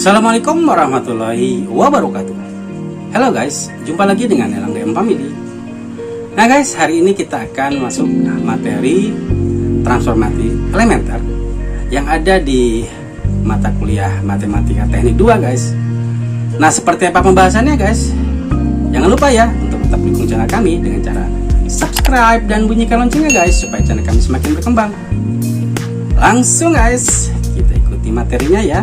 Assalamualaikum warahmatullahi wabarakatuh. Halo guys, jumpa lagi dengan Elang DM Family. Nah guys, hari ini kita akan masuk materi transformasi elementer yang ada di mata kuliah Matematika Teknik 2 guys. Nah, seperti apa pembahasannya guys? Jangan lupa ya untuk tetap dukung channel kami dengan cara subscribe dan bunyikan loncengnya guys, supaya channel kami semakin berkembang. Langsung guys, kita ikuti materinya ya.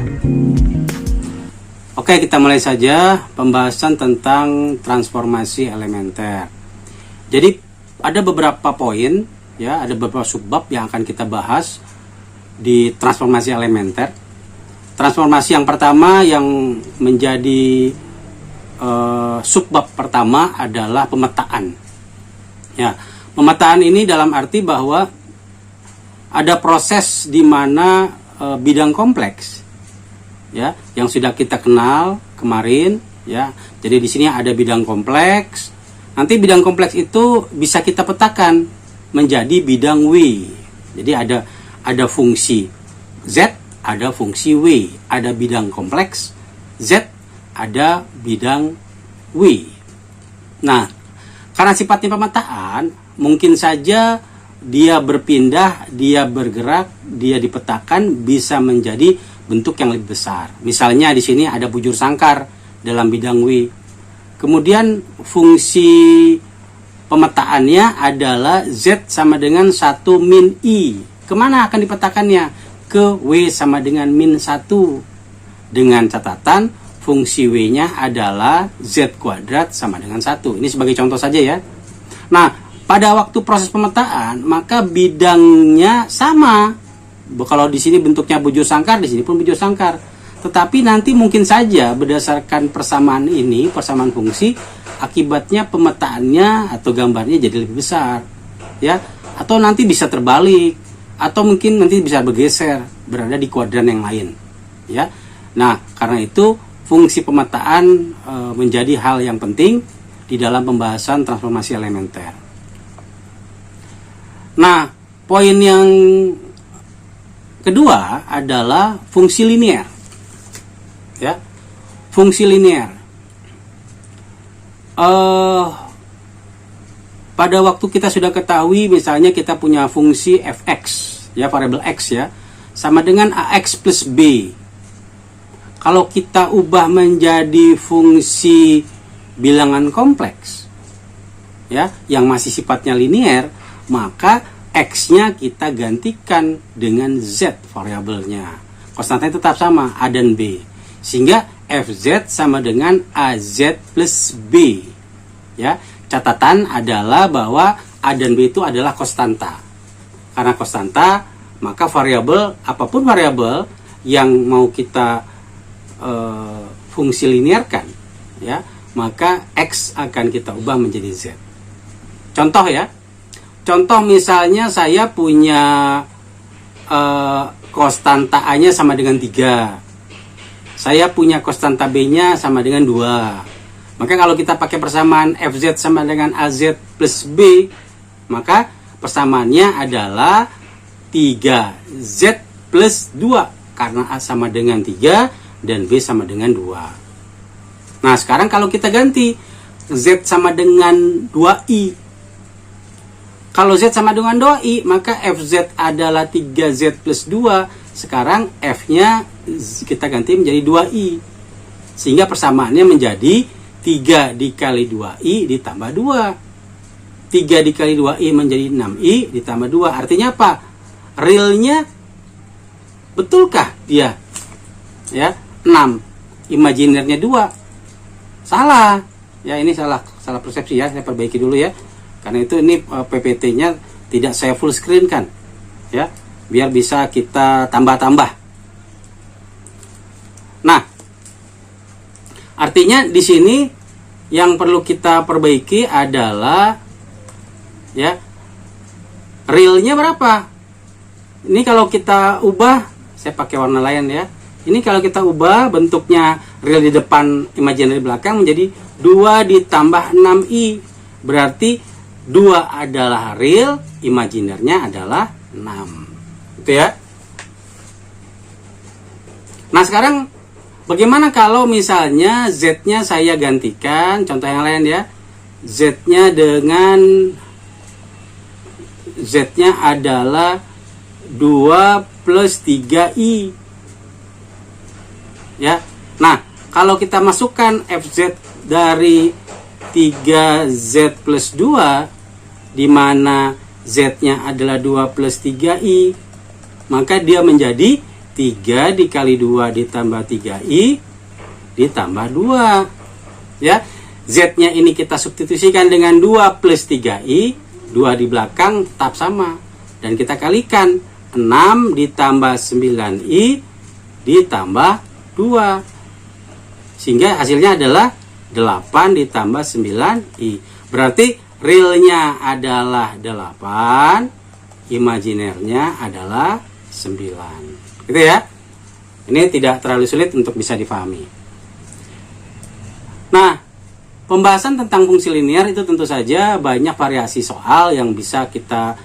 Oke, kita mulai saja pembahasan tentang transformasi elementer. Jadi ada beberapa poin ya, ada beberapa subbab yang akan kita bahas di transformasi elementer. Transformasi yang pertama yang menjadi subbab pertama adalah pemetaan. Ya, pemetaan ini dalam arti bahwa ada proses di mana bidang kompleks ya yang sudah kita kenal kemarin ya. Jadi di sini ada bidang kompleks. Nanti bidang kompleks itu bisa kita petakan menjadi bidang W. Jadi ada fungsi Z, ada fungsi W, ada bidang kompleks Z, ada bidang W. Nah, karena sifatnya pemetaan, mungkin saja dia berpindah, dia bergerak, dia dipetakan bisa menjadi bentuk yang lebih besar. Misalnya di sini ada bujur sangkar dalam bidang W. Kemudian fungsi pemetaannya adalah Z sama dengan 1 min I. Kemana akan dipetakannya? Ke W sama dengan min 1. Dengan catatan fungsi W-nya adalah Z kuadrat sama dengan 1. Ini sebagai contoh saja ya. Nah, pada waktu proses pemetaan, maka bidangnya sama. Kalau di sini bentuknya bujur sangkar, di sini pun bujur sangkar. Tetapi nanti mungkin saja berdasarkan persamaan ini, persamaan fungsi, akibatnya pemetaannya atau gambarnya jadi lebih besar, ya. Atau nanti bisa terbalik, atau mungkin nanti bisa bergeser, berada di kuadran yang lain, ya. Nah, karena itu fungsi pemetaan menjadi hal yang penting di dalam pembahasan transformasi elementer. Nah, poin yang kedua adalah fungsi linear. Ya. Fungsi linear. Pada waktu kita sudah ketahui misalnya kita punya fungsi fx, ya, variabel x ya, sama dengan ax plus b. Kalau kita ubah menjadi fungsi bilangan kompleks, ya, yang masih sifatnya linear, maka X-nya kita gantikan dengan Z variabelnya. Konstantanya tetap sama, A dan B. Sehingga FZ sama dengan AZ plus B. Ya, catatan adalah bahwa A dan B itu adalah konstanta. Karena konstanta, maka variabel, apapun variabel yang mau kita fungsi linearkan, ya, maka X akan kita ubah menjadi Z. Contoh ya. Contoh misalnya saya punya konstanta A-nya sama dengan 3. Saya punya konstanta B-nya sama dengan 2. Maka kalau kita pakai persamaan FZ sama dengan AZ plus B, maka persamaannya adalah 3Z plus 2. Karena A sama dengan 3 dan B sama dengan 2. Nah, sekarang kalau kita ganti Z sama dengan 2I. Kalau Z sama dengan 2I, maka FZ adalah 3Z plus 2. Sekarang F-nya kita ganti menjadi 2I. Sehingga persamaannya menjadi 3 dikali 2I ditambah 2. 3 dikali 2I menjadi 6I ditambah 2. Artinya apa? Realnya betulkah dia? Ya, 6. Imajinernya 2. Salah. Ya, ini salah persepsi ya. Saya perbaiki dulu ya. Karena itu ini PPT-nya tidak saya full screen kan, ya, biar bisa kita tambah-tambah. Nah, artinya di sini yang perlu kita perbaiki adalah, ya, realnya berapa? Ini kalau kita ubah, saya pakai warna lain ya. Ini kalau kita ubah bentuknya real di depan, imaginary di belakang menjadi 2 ditambah 6i, berarti 2 adalah real, imajinernya adalah 6. Gitu ya. Nah, sekarang Bagaimana kalau misalnya Z-nya saya gantikan, contoh yang lain ya, Z-nya adalah 2 plus 3I. Ya. Nah, kalau kita masukkan FZ dari 3Z plus 2, di mana Z-nya adalah 2 plus 3I, maka dia menjadi 3 dikali 2 ditambah 3I ditambah 2. Ya, Z-nya ini kita substitusikan dengan 2 plus 3I, 2 di belakang tetap sama. Dan kita kalikan 6 ditambah 9I ditambah 2. Sehingga hasilnya adalah 8 ditambah 9I. Berarti realnya adalah 8, imajinernya adalah 9. Gitu ya. Ini tidak terlalu sulit untuk bisa dipahami. Nah, pembahasan tentang fungsi linear itu tentu saja banyak variasi soal yang bisa kita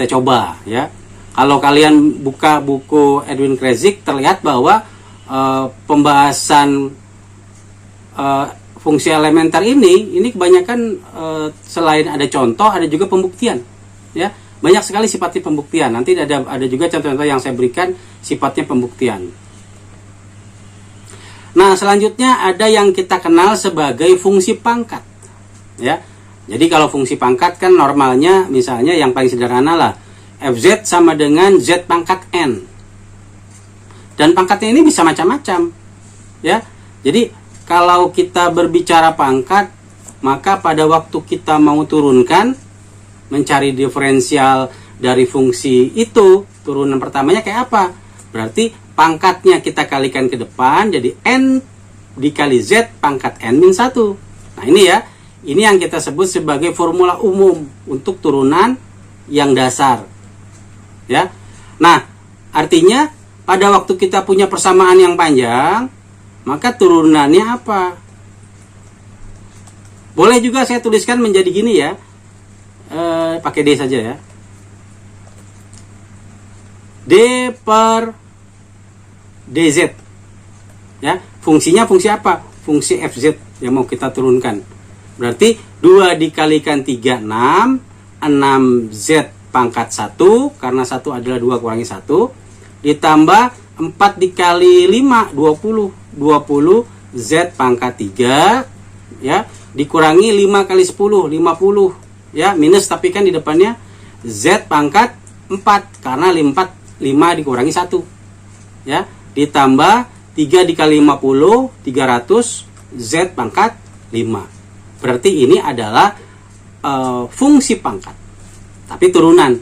coba ya. Kalau kalian buka buku Edwin Kreyszig, terlihat bahwa pembahasan fungsi elementer ini kebanyakan selain ada contoh, ada juga pembuktian ya. Banyak sekali sifatnya pembuktian. Nanti ada juga contoh-contoh yang saya berikan sifatnya pembuktian. Nah, selanjutnya ada yang kita kenal sebagai fungsi pangkat ya. Jadi kalau fungsi pangkat kan normalnya misalnya yang paling sederhana lah, Fz sama dengan Z pangkat N. Dan pangkatnya ini bisa macam-macam ya. Jadi kalau kita berbicara pangkat, maka pada waktu kita mau turunkan, mencari diferensial dari fungsi itu, turunan pertamanya kayak apa? Berarti pangkatnya kita kalikan ke depan, jadi N dikali Z pangkat N min 1. Nah ini ya, ini yang kita sebut sebagai formula umum untuk turunan yang dasar ya. Nah, artinya pada waktu kita punya persamaan yang panjang, maka turunannya apa? Boleh juga saya tuliskan menjadi gini ya, pakai D saja ya. D per DZ ya. Fungsinya fungsi apa? Fungsi FZ yang mau kita turunkan. Berarti 2 dikalikan 3, 6. 6Z pangkat 1, karena 1 adalah 2 kurangi 1. Ditambah 4 dikali 5, 20. 20 Z pangkat 3 ya, dikurangi 5 kali 10, 50 ya, minus tapi kan di depannya Z pangkat 4 karena 5 dikurangi 1 ya, ditambah 3 dikali 50, 300 Z pangkat 5. Berarti ini adalah fungsi pangkat tapi turunan.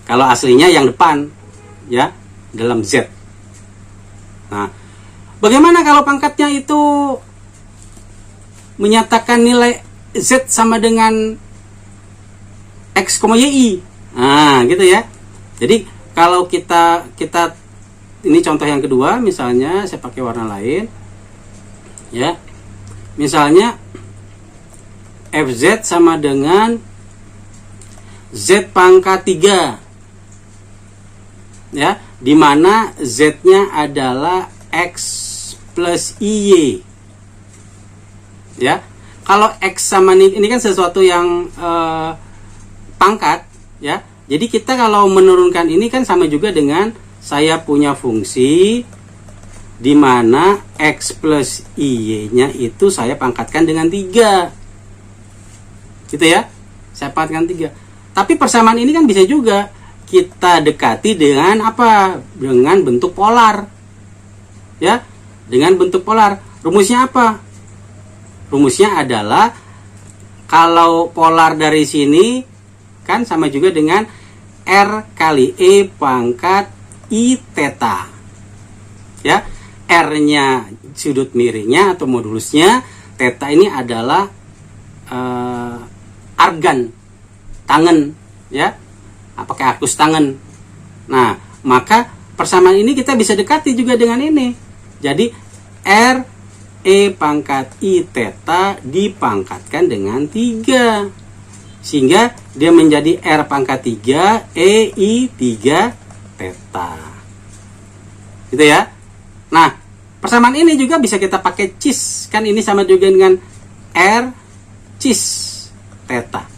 Kalau aslinya yang depan ya, dalam Z. Nah, bagaimana kalau pangkatnya itu menyatakan nilai Z sama dengan X, Y, I? Nah, gitu ya. Jadi kalau kita ini contoh yang kedua, misalnya saya pakai warna lain. Ya. Misalnya FZ sama dengan Z pangkat 3. Ya, di mana Z-nya adalah X plus IY. Ya, kalau X sama ini kan sesuatu yang pangkat, ya. Jadi kita kalau menurunkan ini kan sama juga dengan saya punya fungsi di mana X plus IY-nya itu saya pangkatkan dengan 3. Gitu ya. Saya pangkatkan 3. Tapi persamaan ini kan bisa juga kita dekati dengan apa? Dengan bentuk polar. Ya, dengan bentuk polar. Rumusnya apa? Rumusnya adalah kalau polar dari sini kan sama juga dengan R kali E pangkat I theta. Ya, R-nya sudut miringnya atau modulusnya, theta ini adalah argan, tangan, ya, pakai arkus tangan. Nah, maka persamaan ini kita bisa dekati juga dengan ini. Jadi R E pangkat I theta dipangkatkan dengan 3. Sehingga dia menjadi R pangkat 3 E I 3 theta. Gitu ya. Nah, persamaan ini juga bisa kita pakai cis, kan ini sama juga dengan R cis theta.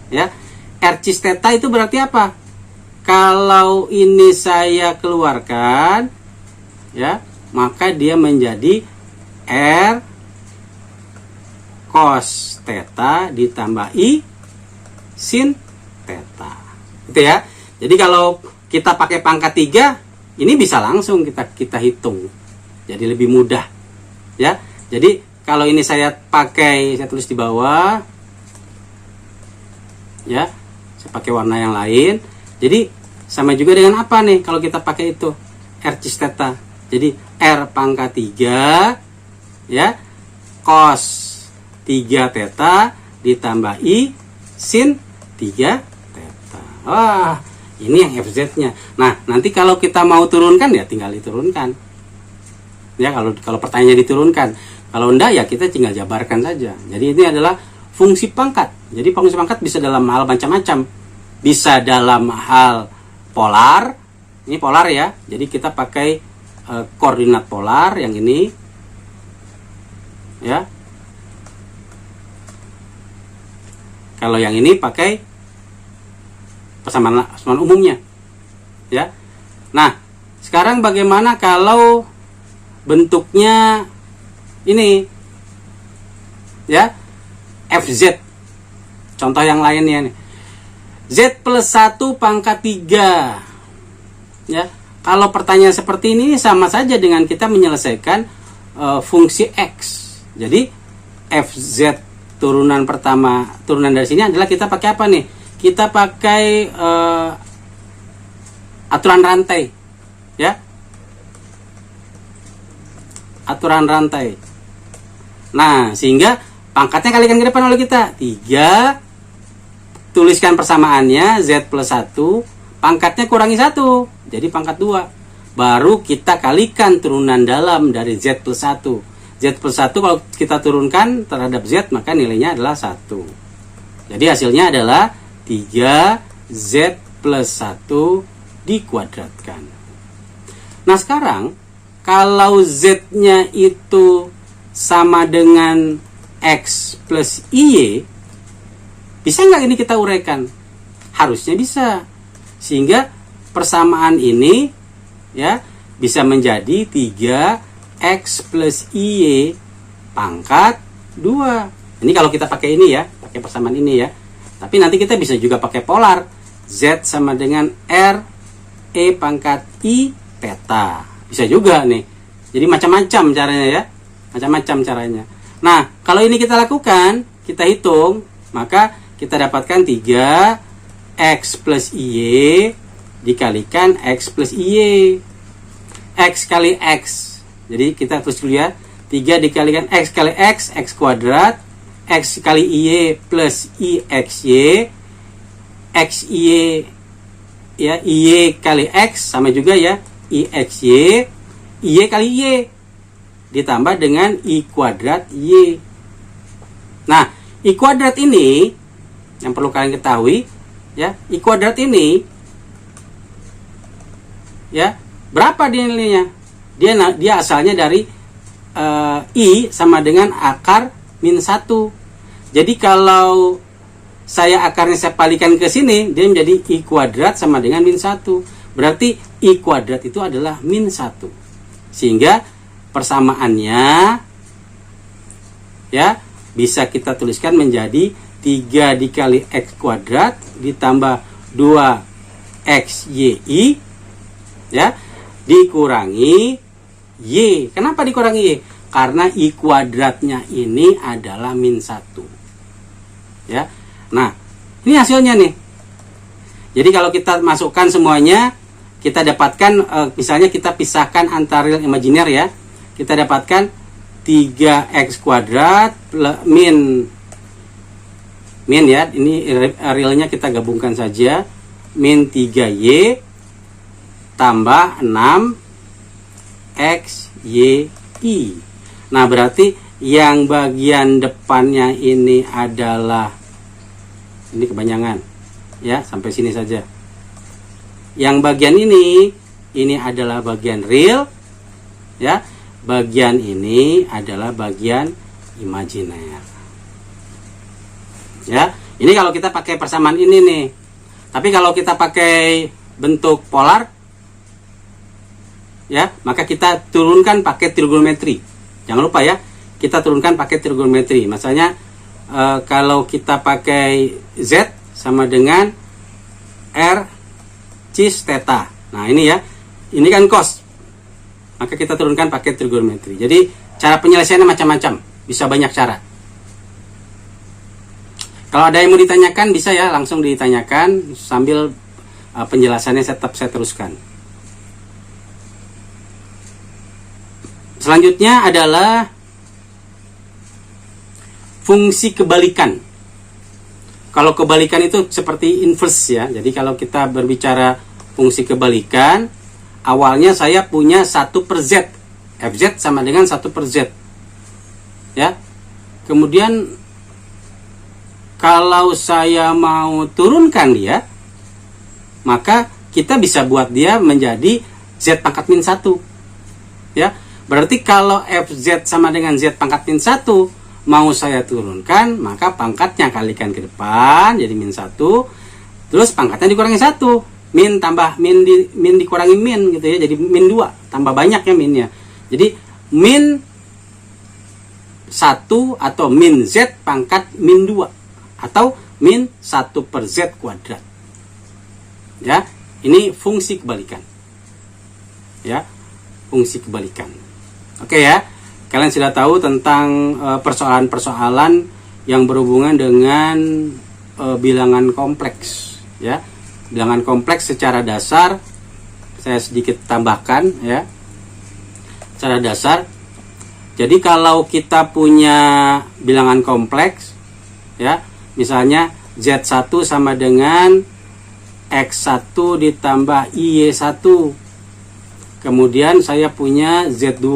Ya, R cis theta itu berarti apa? Kalau ini saya keluarkan, ya, maka dia menjadi R cos theta ditambah I sin theta. Gitu ya. Jadi kalau kita pakai pangkat 3, ini bisa langsung kita hitung. Jadi lebih mudah. Ya. Jadi kalau ini saya tulis di bawah. Ya. Saya pakai warna yang lain. Jadi sama juga dengan apa nih kalau kita pakai itu? R cis theta. Jadi R pangkat 3, ya, cos 3 theta ditambah I sin 3 theta. Wah, ini yang FZ-nya. Nah, nanti kalau kita mau turunkan ya tinggal diturunkan. Ya, kalau pertanyaannya diturunkan. Kalau enggak ya kita tinggal jabarkan saja. Jadi ini adalah fungsi pangkat. Jadi fungsi pangkat bisa dalam hal macam-macam. Bisa dalam hal polar. Ini polar ya. Jadi kita pakai koordinat polar yang ini. Ya. Kalau yang ini pakai persamaan umumnya. Ya. Nah, sekarang bagaimana kalau bentuknya ini? Ya. FZ. Contoh yang lainnya nih. Z plus 1 pangkat 3. Ya. Kalau pertanyaan seperti ini sama saja dengan kita menyelesaikan fungsi X. Jadi FZ turunan dari sini adalah kita pakai apa nih? Kita pakai aturan rantai. Ya. Aturan rantai. Nah, sehingga pangkatnya kalikan ke depan oleh kita. 3. Tuliskan persamaannya Z plus 1. Pangkatnya kurangi 1. Jadi pangkat 2. Baru kita kalikan turunan dalam dari Z plus 1. Z plus 1 kalau kita turunkan terhadap Z, maka nilainya adalah 1. Jadi hasilnya adalah 3Z plus 1 dikuadratkan. Nah sekarang, kalau Z-nya itu sama dengan X plus Y, bisa nggak ini kita uraikan? Harusnya bisa. Sehingga persamaan ini ya bisa menjadi 3x plus y pangkat 2. Ini kalau kita pakai ini ya, pakai persamaan ini ya. Tapi nanti kita bisa juga pakai polar. Z sama dengan R E pangkat I theta. Bisa juga nih. Jadi macam-macam caranya ya. Macam-macam caranya. Nah, kalau ini kita lakukan, kita hitung, maka kita dapatkan 3x plus y dikalikan x plus y. X kali x. Jadi kita tulis dulu ya. 3 dikalikan x kali x, x kuadrat. X kali y plus ixy. Xy ya, y kali x sama juga ya. Ixy. Y kali y. Ditambah dengan i kuadrat y. Nah, i kuadrat ini yang perlu kalian ketahui ya, i kuadrat ini ya, berapa nilainya? Dia asalnya dari i sama dengan akar min 1. Jadi kalau saya akarnya saya palikan ke sini, dia menjadi i kuadrat sama dengan min 1. Berarti i kuadrat itu adalah min 1. Sehingga persamaannya ya bisa kita tuliskan menjadi 3 dikali x kuadrat ditambah 2xyi ya dikurangi y. Kenapa dikurangi y? Karena i kuadratnya ini adalah min 1 ya. Nah ini hasilnya nih. Jadi kalau kita masukkan semuanya, kita dapatkan misalnya kita pisahkan antara real imajiner ya, kita dapatkan 3x kuadrat min ya, ini realnya kita gabungkan saja, min 3y tambah 6xyi. Nah berarti yang bagian depannya ini adalah, ini kepanjangan ya, sampai sini saja. Yang bagian ini adalah bagian real ya. bagian ini adalah bagian imajiner. Ya, ini kalau kita pakai persamaan ini nih. Tapi kalau kita pakai bentuk polar, ya, maka kita turunkan pakai trigonometri. Jangan lupa ya, kita turunkan pakai trigonometri. Misalnya kalau kita pakai Z sama dengan R cis theta. Nah, ini ya. Ini kan cos. Maka kita turunkan pakai trigonometri. Jadi, cara penyelesaiannya macam-macam. Bisa banyak cara. Kalau ada yang mau ditanyakan, bisa ya langsung ditanyakan sambil penjelasannya tetap saya teruskan. Selanjutnya adalah fungsi kebalikan. Kalau kebalikan itu seperti inverse ya. Jadi kalau kita berbicara fungsi kebalikan, awalnya saya punya 1/Z. FZ sama dengan 1/Z. Ya. Kemudian kalau saya mau turunkan dia, maka kita bisa buat dia menjadi Z pangkat min 1. Ya. Berarti kalau FZ sama dengan Z pangkat min 1 mau saya turunkan, maka pangkatnya kalikan ke depan jadi min 1, terus pangkatnya dikurangi 1, min tambah min dikurangi min gitu ya, jadi min 2, tambah banyak ya minnya. Jadi min 1 atau min Z pangkat min 2 atau min 1/Z kuadrat. Ya, ini fungsi kebalikan. Ya, fungsi kebalikan. Oke ya, kalian sudah tahu tentang persoalan-persoalan yang berhubungan dengan bilangan kompleks. Ya, bilangan kompleks secara dasar saya sedikit tambahkan ya. Secara dasar. Jadi kalau kita punya bilangan kompleks ya, misalnya Z1 sama dengan X1 ditambah IY1. Kemudian saya punya Z2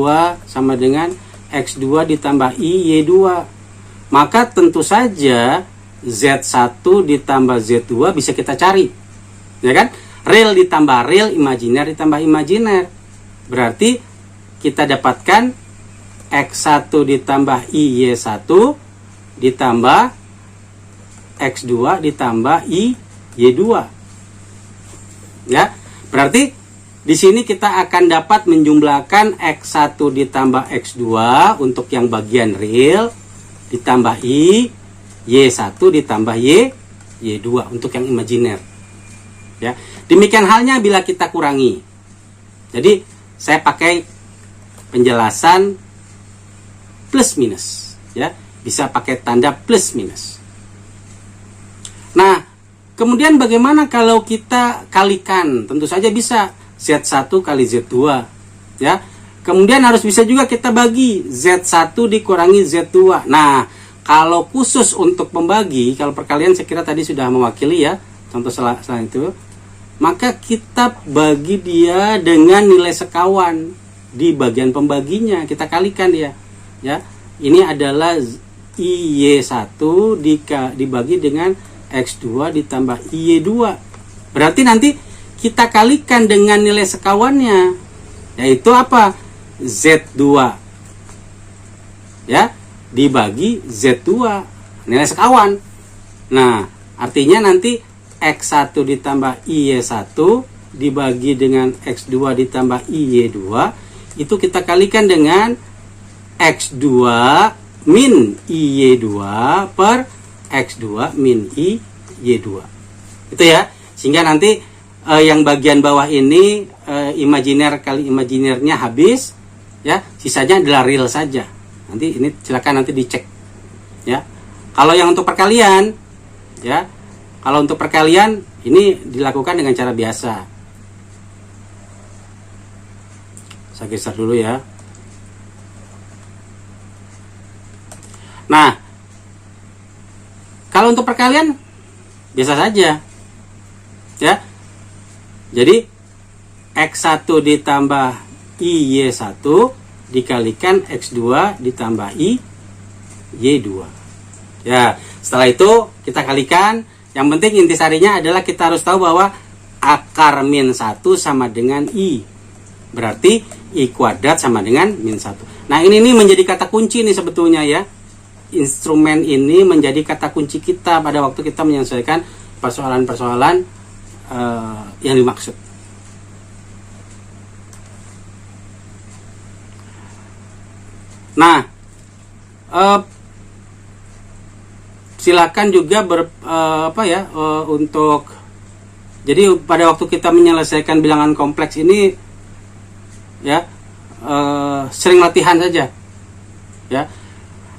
sama dengan X2 ditambah IY2. Maka tentu saja Z1 ditambah Z2 bisa kita cari. Ya kan? Real ditambah real, imajiner ditambah imajiner. Berarti kita dapatkan X1 ditambah IY1 ditambah X2 ditambah IY2. Ya, berarti di sini kita akan dapat menjumlahkan X1 ditambah X2 untuk yang bagian real ditambah Y1 ditambah Y2 untuk yang imajiner. Ya, demikian halnya bila kita kurangi. Jadi saya pakai penjelasan plus minus ya, bisa pakai tanda plus minus. Nah, kemudian bagaimana kalau kita kalikan? Tentu saja bisa Z1 kali Z2 ya. Kemudian harus bisa juga kita bagi Z1 dikurangi Z2. Nah, kalau khusus untuk membagi, kalau perkalian saya kira tadi sudah mewakili ya, contoh selain itu, maka kita bagi dia dengan nilai sekawan di bagian pembaginya, kita kalikan dia ya. Ini adalah IY1 dibagi dengan X2 ditambah IY2. Berarti nanti kita kalikan dengan nilai sekawannya, yaitu apa? Z2 ya, dibagi Z2, nilai sekawan. Nah, artinya nanti X1 ditambah IY1 dibagi dengan X2 ditambah IY2, itu kita kalikan dengan X2 min IY2 per X2 min IY2. Itu ya. Sehingga nanti yang bagian bawah ini imajiner kali imajinernya habis ya, sisanya adalah real saja. Nanti ini silakan nanti dicek ya. Kalau yang untuk perkalian ya, kalau untuk perkalian ini dilakukan dengan cara biasa. Saya geser dulu ya. Nah, kalau untuk perkalian biasa saja ya. Jadi X1 ditambah IY1 dikalikan X2 ditambah IY2 ya. Setelah itu kita kalikan. Yang penting intisarinya adalah kita harus tahu bahwa akar min 1 sama dengan I. Berarti I kuadrat sama dengan min 1. Nah ini nih menjadi kata kunci nih sebetulnya ya. Instrumen ini menjadi kata kunci kita pada waktu kita menyelesaikan persoalan-persoalan yang dimaksud. Nah, silakan juga untuk jadi pada waktu kita menyelesaikan bilangan kompleks ini ya sering latihan saja ya.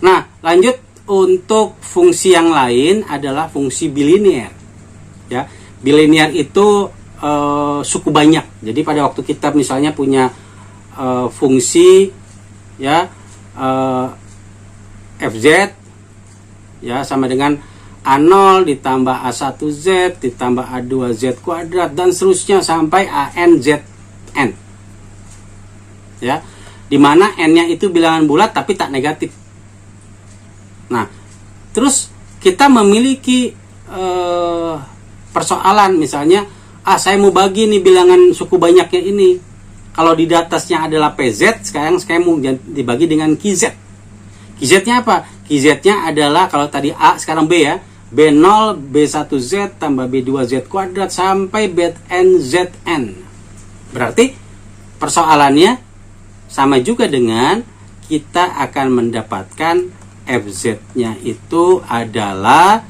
Nah, lanjut untuk fungsi yang lain adalah fungsi bilinear ya. Bilinear itu suku banyak. Jadi pada waktu kita misalnya punya fungsi ya fz ya sama dengan A0 ditambah A1z ditambah A2z kuadrat dan seterusnya sampai ANZN ya, dimana n-nya itu bilangan bulat tapi tak negatif. Nah terus kita memiliki persoalan misalnya saya mau bagi nih bilangan suku banyaknya ini. Kalau di atasnya adalah PZ, sekarang saya mau dibagi dengan QZ. QZ-nya apa? QZ-nya adalah kalau tadi A, sekarang B ya. B0, B1Z tambah B2Z kuadrat sampai BNZN. Berarti persoalannya sama juga dengan kita akan mendapatkan FZ-nya itu adalah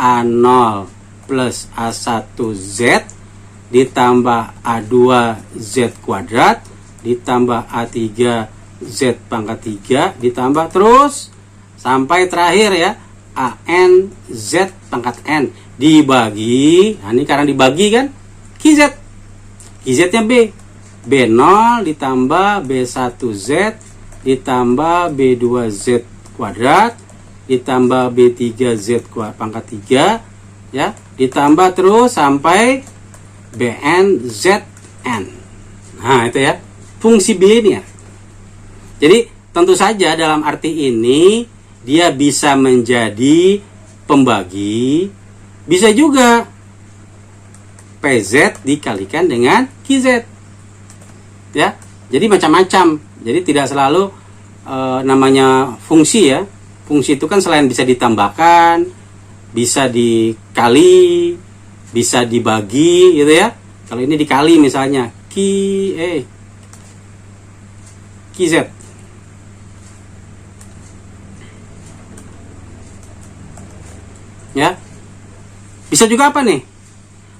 A0 plus A1Z ditambah A2Z kuadrat ditambah A3Z pangkat 3 ditambah terus sampai terakhir ya ANZ pangkat N dibagi, nah ini karena dibagi kan QZ, QZ-nya B, B0 ditambah B1Z ditambah B2Z kuadrat ditambah B3Z pangkat 3 ya, ditambah terus sampai BNZN. Nah itu ya fungsi bilinear. Jadi tentu saja dalam arti ini dia bisa menjadi pembagi, bisa juga PZ dikalikan dengan QZ ya. Jadi macam-macam. Jadi tidak selalu namanya fungsi ya. Fungsi itu kan selain bisa ditambahkan, bisa dikali, bisa dibagi gitu ya. Kalau ini dikali misalnya QZ ya. Bisa juga apa nih?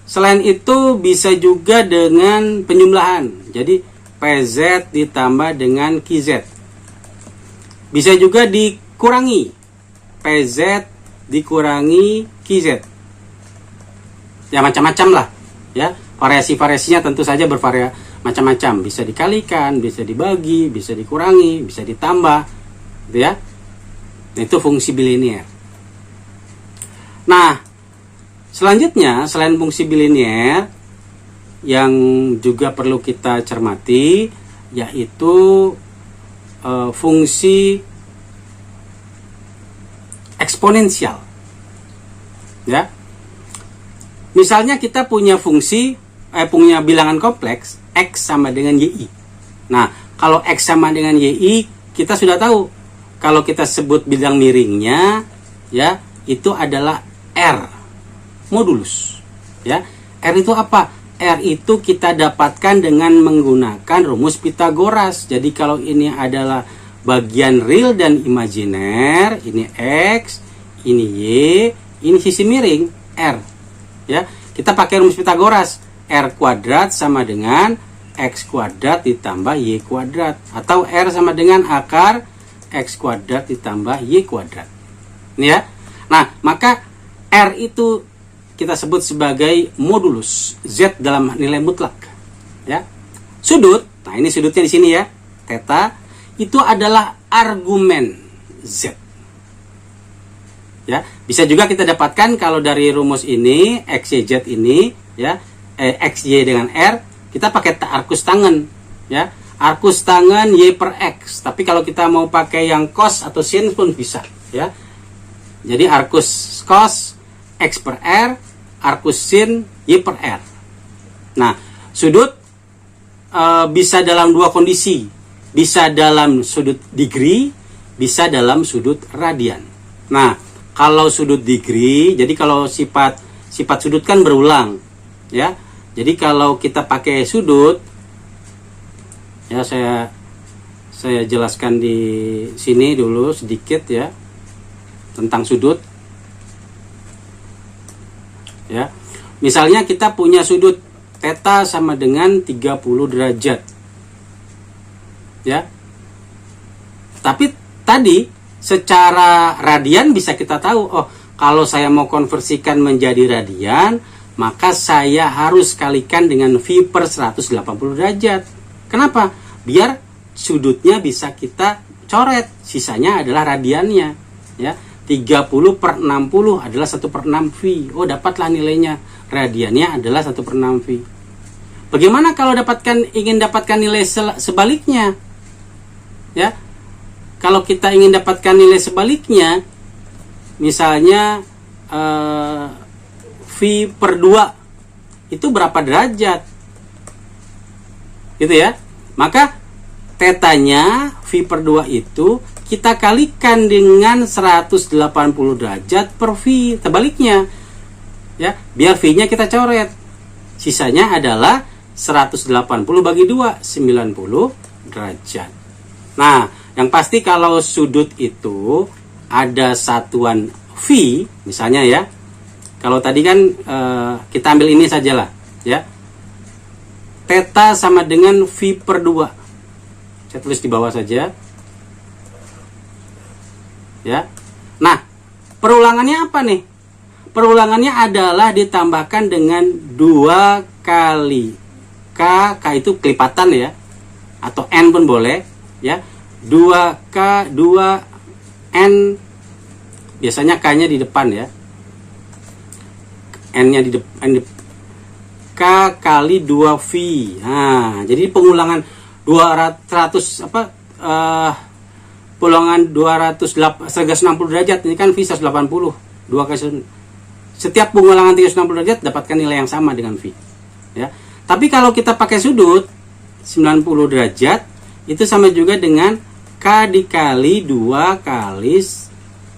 Selain itu bisa juga dengan penjumlahan. Jadi PZ ditambah dengan QZ. Bisa juga dikurangi. PZ dikurangi QZ. Ya macam-macam lah ya, variasi-variasinya tentu saja macam-macam, bisa dikalikan, bisa dibagi, bisa dikurangi, bisa ditambah gitu ya. Nah, itu fungsi bilinear. Nah selanjutnya selain fungsi bilinear yang juga perlu kita cermati yaitu fungsi eksponensial ya. Misalnya kita punya fungsi, punya bilangan kompleks X sama dengan YI. Nah, kalau X sama dengan YI, kita sudah tahu. Kalau kita sebut bidang miringnya, ya, itu adalah R, modulus. Ya, R itu apa? R itu kita dapatkan dengan menggunakan rumus Pitagoras. Jadi kalau ini adalah bagian real dan imajiner, ini X, ini Y, ini sisi miring, R. Ya, kita pakai rumus Pitagoras. R kuadrat sama dengan X kuadrat ditambah Y kuadrat. Atau R sama dengan akar X kuadrat ditambah Y kuadrat. Ini ya. Nah, maka R itu kita sebut sebagai modulus Z dalam nilai mutlak. Ya. Sudut, nah ini sudutnya di sini ya. Theta itu adalah argumen Z. Ya, bisa juga kita dapatkan kalau dari rumus ini XYZ ini ya, XY dengan R, kita pakai arkus tangen ya. Arkus tangen Y per X. Tapi kalau kita mau pakai yang cos atau sin pun bisa ya. Jadi arkus cos X per R, arkus sin Y per R. Nah, sudut bisa dalam dua kondisi, bisa dalam sudut degree, bisa dalam sudut radian. Nah, kalau sudut degree, jadi kalau sifat sudut kan berulang, ya. Jadi kalau kita pakai sudut, ya saya jelaskan di sini dulu sedikit ya tentang sudut. Ya, misalnya kita punya sudut theta sama dengan 30 derajat. Ya. Tapi tadi secara radian bisa kita tahu, oh, kalau saya mau konversikan menjadi radian, maka saya harus kalikan dengan V per 180 derajat. Kenapa? Biar sudutnya bisa kita coret, sisanya adalah radiannya. Ya, 30 per 60 adalah 1 per 6 V. Oh, dapatlah nilainya. Radiannya adalah 1 per 6 V. Bagaimana kalau ingin dapatkan nilai sebaliknya? Ya, kalau kita ingin dapatkan nilai sebaliknya, misalnya V per 2 itu berapa derajat? Gitu ya. Maka tetanya V per 2 itu kita kalikan dengan 180 derajat per V. Sebaliknya, ya, biar V-nya kita coret. Sisanya adalah 180 bagi 2, 90 derajat. Nah, yang pasti kalau sudut itu ada satuan V, misalnya ya. Kalau tadi kan kita ambil ini sajalah, ya. Theta sama dengan V per 2. Saya tulis di bawah saja. Ya. Nah, perulangannya apa nih? Perulangannya adalah ditambahkan dengan 2 kali K itu kelipatan ya, atau N pun boleh ya. 2K 2N, biasanya K-nya di depan ya, N-nya di depan, K kali 2V. Nah, jadi pengulangan 200 pengulangan 160 derajat ini kan V 180. 2 kali setiap pengulangan 360 derajat dapatkan nilai yang sama dengan V. Ya. Tapi kalau kita pakai sudut 90 derajat, itu sama juga dengan K dikali 2 kali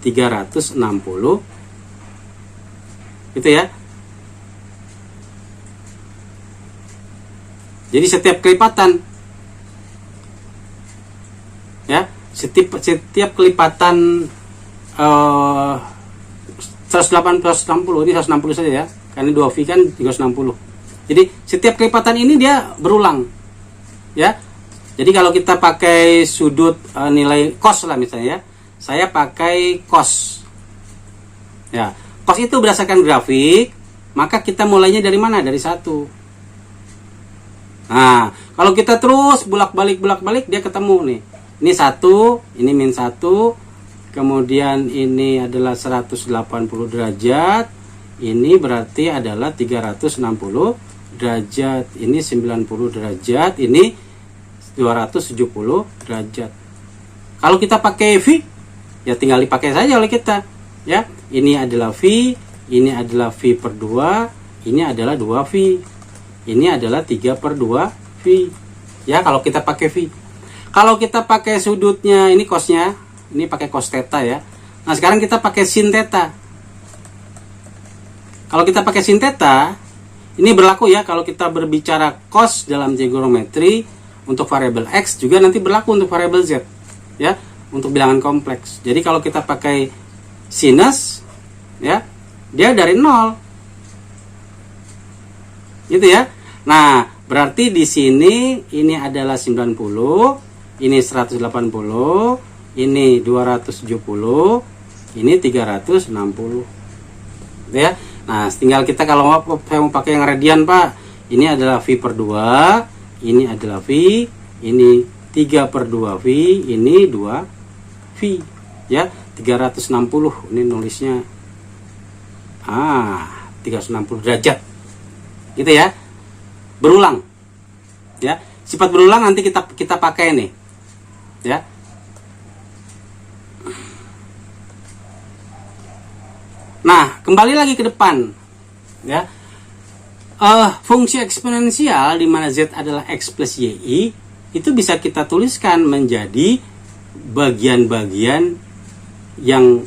360. Gitu ya. Jadi setiap kelipatan, ya, setiap kelipatan 180, ini 160 saja ya, karena 2V kan 360. Jadi setiap kelipatan ini dia berulang, ya. Jadi kalau kita pakai sudut nilai cos lah misalnya ya, saya pakai cos. Ya, cos itu berdasarkan grafik, maka kita mulainya dari mana? Dari 1. Nah, kalau kita terus bolak-balik dia ketemu nih. Ini 1, ini min 1, kemudian ini adalah 180 derajat, ini berarti adalah 360 derajat, ini 90 derajat, ini 270 derajat. Kalau kita pakai V, ya tinggal dipakai saja oleh kita. Ya, ini adalah V, ini adalah V per 2, ini adalah 2V. Ini adalah 3 per 2 V. Ya, kalau kita pakai V. Kalau kita pakai sudutnya, ini cosnya, ini pakai cos theta ya. Nah, sekarang kita pakai sin theta. Kalau kita pakai sin theta, ini berlaku ya kalau kita berbicara cos dalam trigonometri untuk variabel X, juga nanti berlaku untuk variabel Z. Ya, untuk bilangan kompleks. Jadi kalau kita pakai sinus, ya, dia dari 0. Gitu ya. Nah, berarti di sini ini adalah 90, ini 180, ini 270, ini 360. Gitu ya. Nah, tinggal kita kalau saya mau pakai yang radian, Pak, ini adalah V per 2, ini adalah V, ini 3 per 2V, ini 2V. Ya, 360 ini nulisnya 360 derajat. Gitu ya. Berulang. Ya, sifat berulang nanti kita pakai nih. Ya. Nah, kembali lagi ke depan. Ya. fungsi eksponensial di mana Z adalah X plus YI itu bisa kita tuliskan menjadi bagian-bagian yang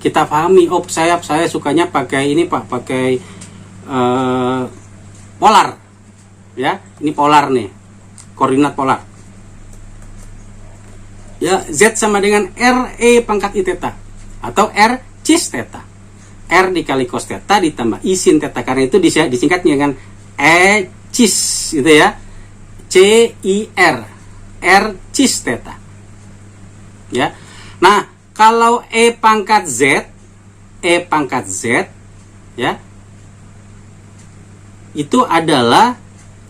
kita pahami. Oh, saya sukanya pakai ini Pak, pakai polar. Ya, ini polar nih. Koordinat polar. Ya, Z sama dengan R E pangkat I theta atau R cis theta. R dikali cos theta ditambah I sin theta, karena itu disingkat dengan E cis gitu ya. C I R cis theta. Ya. Nah, kalau E pangkat Z ya, itu adalah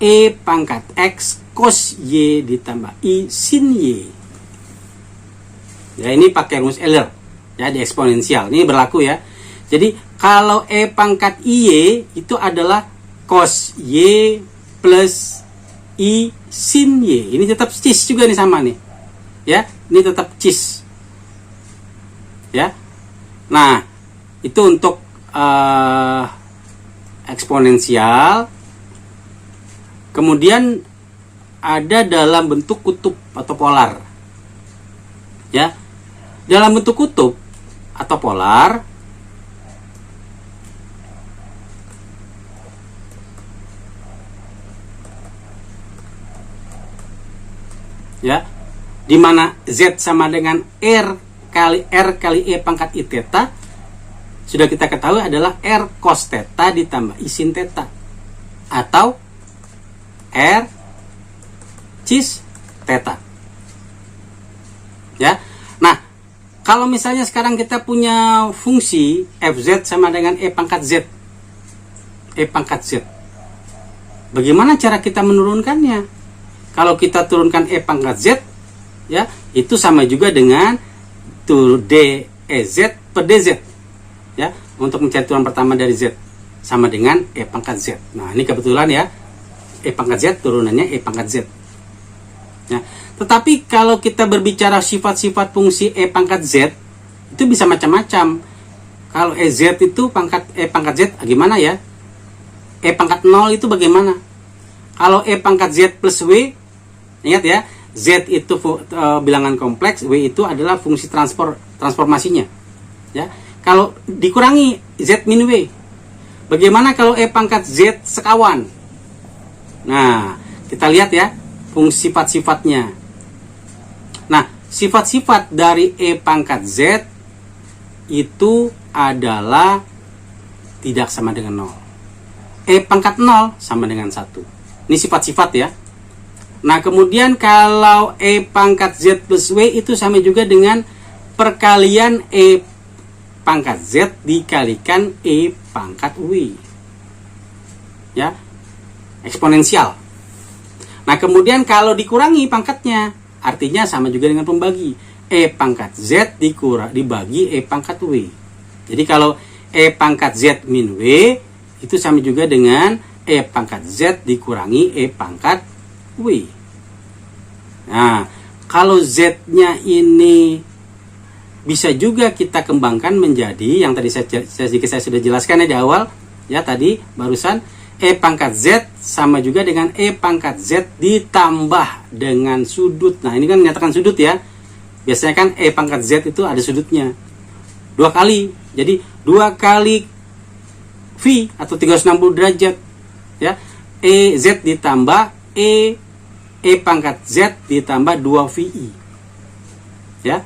E pangkat X cos Y ditambah I sin Y. Ya, ini pakai rumus Euler ya di eksponensial. Ini berlaku ya. Jadi kalau E pangkat IY itu adalah cos Y plus I sin Y. Ini tetap cis juga nih, sama nih. Ya, ini tetap cis. Ya. Nah, itu untuk eksponensial. Kemudian ada dalam bentuk kutub atau polar. Ya. Dalam bentuk kutub atau polar, ya, di mana Z sama dengan R kali E pangkat I theta, sudah kita ketahui adalah R cos theta ditambah I sin theta atau R cis theta. Ya. Nah, kalau misalnya sekarang kita punya fungsi Fz sama dengan E pangkat Z. E pangkat Z. Bagaimana cara kita menurunkannya? Kalau kita turunkan E pangkat Z, ya, itu sama juga dengan dEz per dz. Ya, untuk mencari turunan pertama dari Z sama dengan E pangkat Z. Nah, ini kebetulan ya, E pangkat Z turunannya E pangkat Z. Ya, tetapi kalau kita berbicara sifat-sifat fungsi E pangkat Z, itu bisa macam-macam. Kalau EZ itu E pangkat Z gimana ya? E pangkat 0 itu bagaimana? Kalau E pangkat Z plus W, ingat ya, Z itu bilangan kompleks, W itu adalah fungsi transformasinya. Ya. Kalau dikurangi Z min W, bagaimana kalau E pangkat Z sekawan? Nah, kita lihat ya, fungsi sifat-sifatnya. Nah, sifat-sifat dari E pangkat Z itu adalah tidak sama dengan 0. E pangkat 0 sama dengan 1. Ini sifat-sifat ya. Nah, kemudian kalau E pangkat Z plus W itu sama juga dengan perkalian E pangkat Z dikalikan E pangkat W. Ya, eksponensial. Nah, kemudian kalau dikurangi pangkatnya, artinya sama juga dengan pembagi. E pangkat Z dibagi E pangkat W. Jadi kalau E pangkat Z min W itu sama juga dengan E pangkat Z dikurangi E pangkat W. Nah, kalau Z-nya ini bisa juga kita kembangkan menjadi yang tadi saya sudah jelaskan ya di awal, ya tadi barusan, E pangkat Z sama juga dengan E pangkat Z ditambah dengan sudut. Nah, ini kan menyatakan sudut ya. Biasanya kan E pangkat Z itu ada sudutnya 2 kali. Jadi 2 kali V atau 360 derajat. Ya. E Z ditambah E pangkat Z ditambah 2VI. Ya.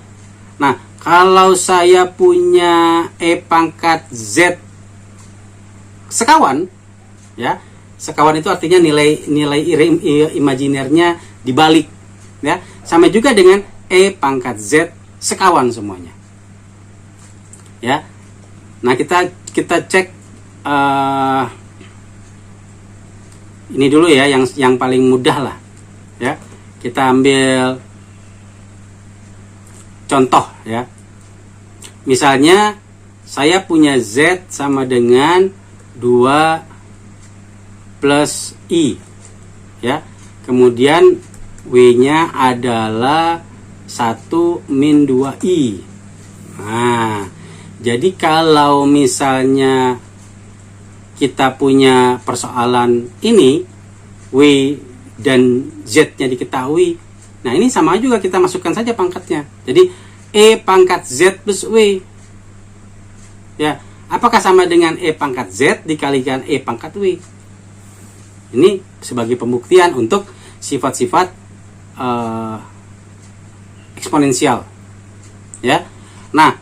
Nah, kalau saya punya E pangkat Z sekawan, ya, sekawan itu artinya nilai imajinernya dibalik, ya, sama juga dengan E pangkat Z sekawan semuanya, ya. Nah, kita cek ini dulu ya, yang paling mudah lah, ya. Kita ambil contoh ya. Misalnya saya punya Z sama dengan 2 plus I, ya. Kemudian W-nya adalah 1 min 2I. Nah, jadi kalau misalnya kita punya persoalan ini, W dan Z-nya diketahui. Nah, ini sama juga, kita masukkan saja pangkatnya. Jadi E pangkat Z plus W. Ya, apakah sama dengan E pangkat Z dikalikan E pangkat W? Ini sebagai pembuktian untuk sifat-sifat eksponensial. Ya. Nah,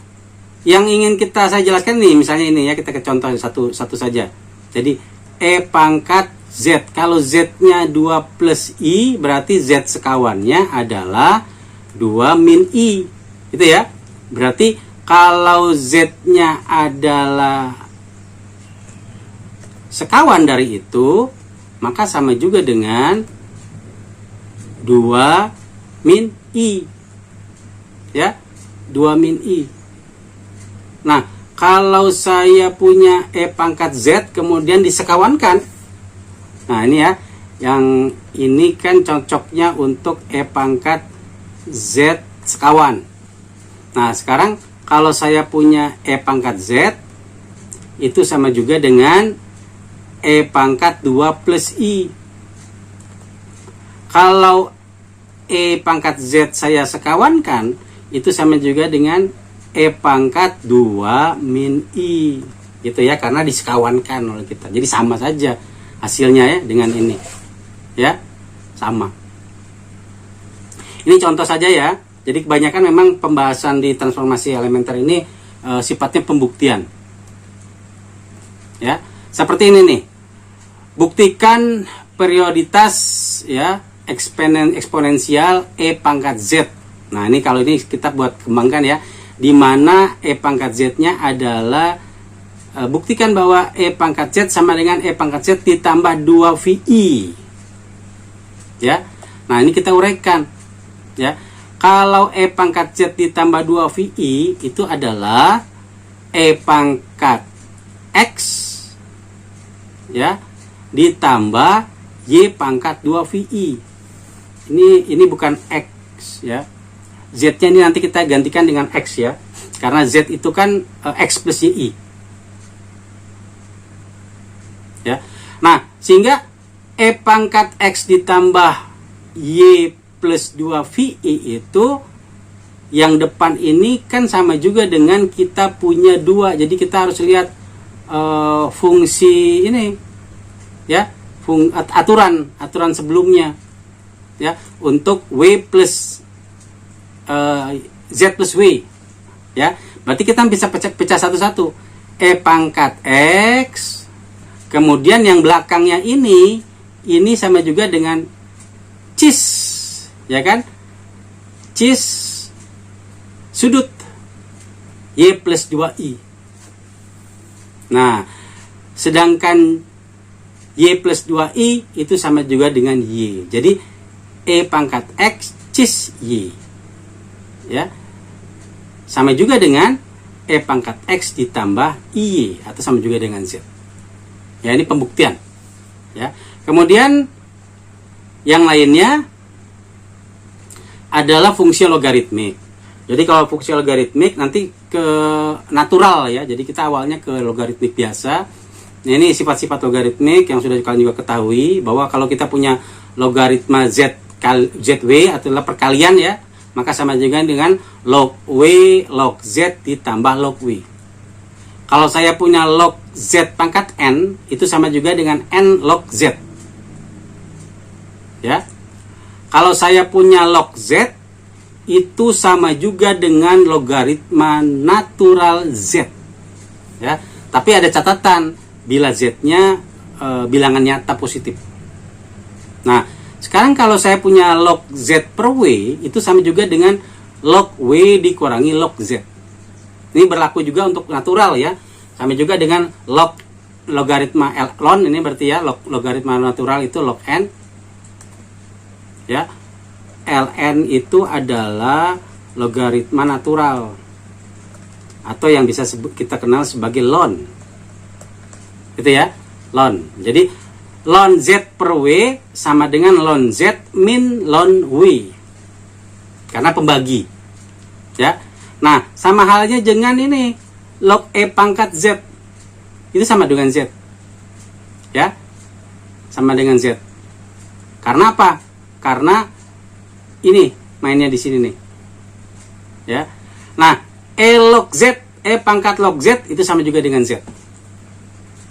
yang ingin saya jelaskan nih, misalnya ini ya, kita ke contoh satu saja. Jadi E pangkat Z, kalau Z-nya 2 plus I, berarti Z sekawannya adalah 2 min I. Itu ya. Berarti kalau Z-nya adalah sekawan dari itu, maka sama juga dengan 2 min I. Ya, 2 min I. Nah, kalau saya punya E pangkat Z kemudian disekawankan, nah ini ya, yang ini kan cocoknya untuk E pangkat Z sekawan. Nah, sekarang kalau saya punya E pangkat Z, itu sama juga dengan E pangkat 2 plus I. Kalau E pangkat Z saya sekawankan, itu sama juga dengan E pangkat 2 min I. Gitu ya, karena disekawankan oleh kita. Jadi sama saja hasilnya ya dengan ini. Ya, sama. Ini contoh saja ya. Jadi kebanyakan memang pembahasan di transformasi elementer ini sifatnya pembuktian. Ya, seperti ini nih. Buktikan perioditas ya eksponensial E pangkat Z. Nah, ini kalau ini kita buat kembangkan ya, di mana E pangkat Z-nya adalah buktikan bahwa E pangkat Z sama dengan E pangkat Z ditambah 2 VI. Ya. Nah, ini kita uraikan. Ya. Kalau E pangkat Z ditambah 2 VI itu adalah E pangkat X ya ditambah Y pangkat 2 VI. Ini bukan X ya. Z-nya ini nanti kita gantikan dengan X ya. Karena Z itu kan X plus YI. Ya. Nah, sehingga E pangkat X ditambah Y plus 2 VI itu yang depan ini kan sama juga dengan kita punya 2. Jadi kita harus lihat fungsi ini ya, aturan sebelumnya ya, untuk W plus Z plus W ya. Berarti kita bisa pecah satu-satu. E pangkat X kemudian yang belakangnya ini sama juga dengan cis ya kan, cis sudut Y plus 2I. Nah, sedangkan Y plus 2I itu sama juga dengan Y. Jadi E pangkat X cis Y ya, sama juga dengan E pangkat X ditambah Y atau sama juga dengan Z ya. Ini pembuktian ya. Kemudian yang lainnya adalah fungsi logaritmik. Jadi kalau fungsi logaritmik nanti ke natural ya. Jadi kita awalnya ke logaritmik biasa. Nah, ini sifat-sifat logaritmik yang sudah kalian juga ketahui, bahwa kalau kita punya logaritma ZW adalah perkalian ya, maka sama juga dengan log W log Z ditambah log W. Kalau saya punya log Z pangkat N, itu sama juga dengan N log Z. Ya. Kalau saya punya log Z, itu sama juga dengan logaritma natural Z. Ya. Tapi ada catatan, bila Z-nya bilangan nyata positif. Nah, sekarang kalau saya punya log Z per W, itu sama juga dengan log W dikurangi log Z. Ini berlaku juga untuk natural ya. Sama juga dengan logaritma ln, ini berarti ya logaritma natural itu log N. Ya. Ln itu adalah logaritma natural atau yang bisa kita kenal sebagai ln. Itu ya, ln. Jadi ln Z per W sama dengan ln Z min ln W. Karena pembagi. Ya. Nah, sama halnya dengan ini log E pangkat Z. Itu sama dengan Z. ya, sama dengan Z. Karena apa? Karena ini mainnya di sini nih, ya. Nah, E log Z, E pangkat log Z itu sama juga dengan Z.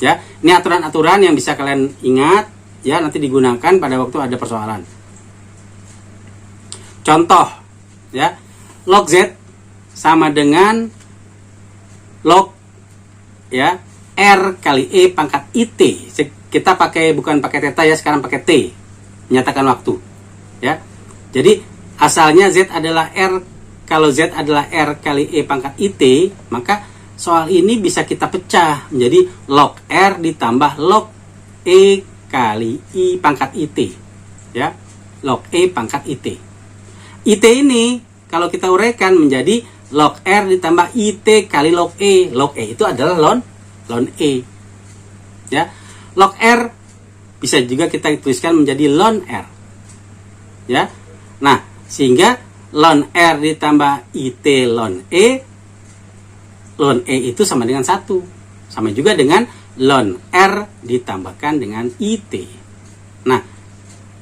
Ya, ini aturan-aturan yang bisa kalian ingat, ya, nanti digunakan pada waktu ada persoalan. Contoh, ya, log Z sama dengan log, ya, R kali E pangkat IT. Kita bukan pakai theta ya, sekarang pakai T, menyatakan waktu, ya. Jadi asalnya Z adalah R, kalau Z adalah R kali E pangkat IT, maka soal ini bisa kita pecah menjadi log R ditambah log E kali I pangkat IT, ya, log E pangkat IT. IT ini kalau kita uraikan menjadi log R ditambah IT kali log E. Log E itu adalah ln E, ya. Log R bisa juga kita tuliskan menjadi ln R, ya. Nah, sehingga ln R ditambah IT ln E itu sama dengan 1. Sama juga dengan ln R ditambahkan dengan IT. Nah,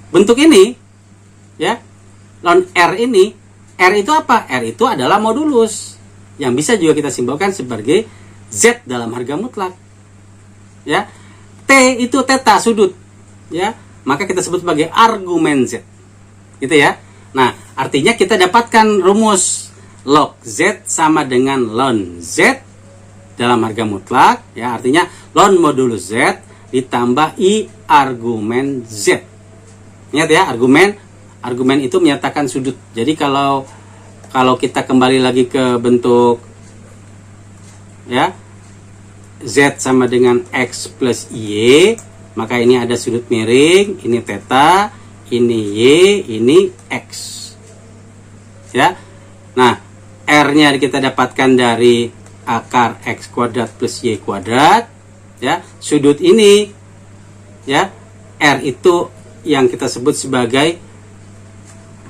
bentuk ini, ya, ln R ini, R itu apa? R itu adalah modulus, yang bisa juga kita simbolkan sebagai Z dalam harga mutlak, ya. T itu theta, sudut, ya, maka kita sebut sebagai argumen Z, gitu ya. Nah, artinya kita dapatkan rumus log Z sama dengan ln Z dalam harga mutlak, ya, artinya ln modulus Z ditambah I argumen Z. Ingat ya, argumen itu menyatakan sudut. Jadi kalau kita kembali lagi ke bentuk, ya, Z sama dengan X plus Y, maka ini ada sudut miring, ini theta, ini Y, ini X, ya. Nah, R-nya kita dapatkan dari akar X kuadrat plus Y kuadrat, ya. Sudut ini, ya, R itu yang kita sebut sebagai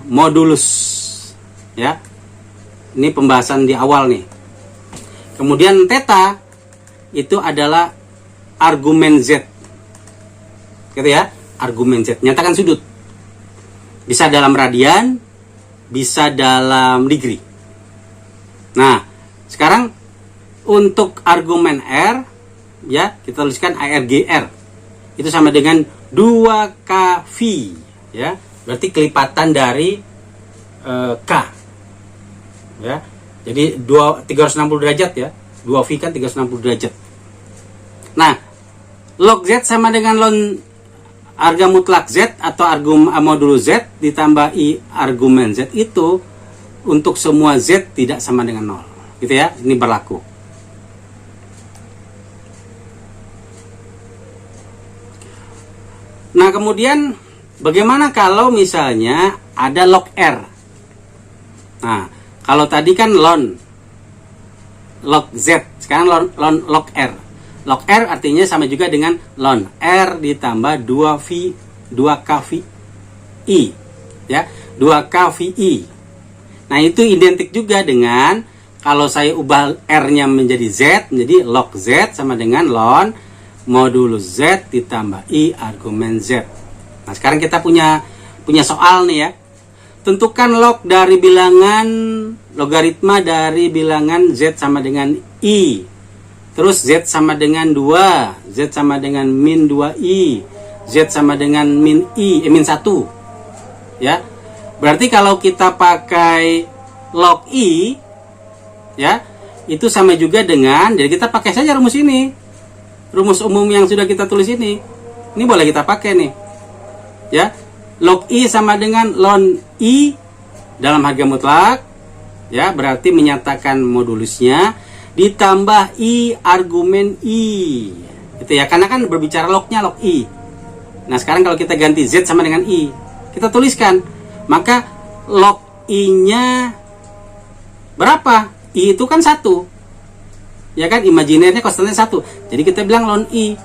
modulus, ya. Ini pembahasan di awal nih. Kemudian theta itu adalah argumen Z, gitu ya, argumen Z, nyatakan sudut. Bisa dalam radian, bisa dalam degree. Nah, sekarang untuk argumen R, ya, kita tuliskan ARGR. Itu sama dengan 2kV, ya. Berarti kelipatan dari K. Ya. Jadi 360 derajat ya. 2V kan 360 derajat. Nah, log Z sama dengan ln harga mutlak Z atau modulus Z ditambah I argumen Z itu untuk semua Z tidak sama dengan 0. Gitu ya, ini berlaku. Nah, kemudian bagaimana kalau misalnya ada log R? Nah, kalau tadi kan log Z, sekarang log R. Log R artinya sama juga dengan ln R ditambah 2kVI, ya, 2kVI. Nah, itu identik juga dengan kalau saya ubah R-nya menjadi Z, menjadi log Z sama dengan ln modulus Z ditambah I argumen Z. Nah, sekarang kita punya soal nih ya. Tentukan log dari bilangan logaritma dari bilangan Z sama dengan I. Terus Z sama dengan 2, Z sama dengan min 2I, Z sama dengan min 1. Ya. Berarti kalau kita pakai log I, ya, itu sama juga dengan, jadi kita pakai saja rumus ini. Rumus umum yang sudah kita tulis ini. Ini boleh kita pakai nih. Ya. Log I sama dengan ln I dalam harga mutlak, ya, berarti menyatakan modulusnya ditambah I argumen I. Itu ya, karena kan berbicara lognya log I. Nah, sekarang kalau kita ganti Z sama dengan I, kita tuliskan, maka log I-nya berapa? I itu kan 1. Ya kan, imajinernya konstannya 1. Jadi kita bilang ln I.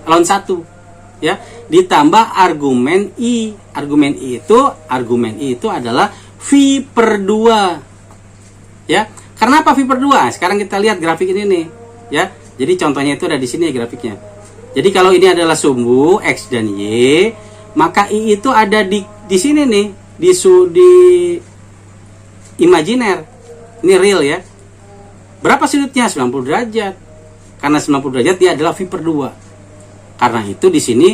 Ln 1. Ya, ditambah argumen I. Argumen I itu adalah V per 2. Ya, karena apa V per 2? Sekarang kita lihat grafik ini nih, ya. Jadi contohnya itu ada di sini grafiknya. Jadi kalau ini adalah sumbu X dan Y, maka I itu ada di sini nih, di imajiner. Ini real ya. Berapa sudutnya? 90 derajat. Karena 90 derajat dia adalah V per 2. Karena itu di sini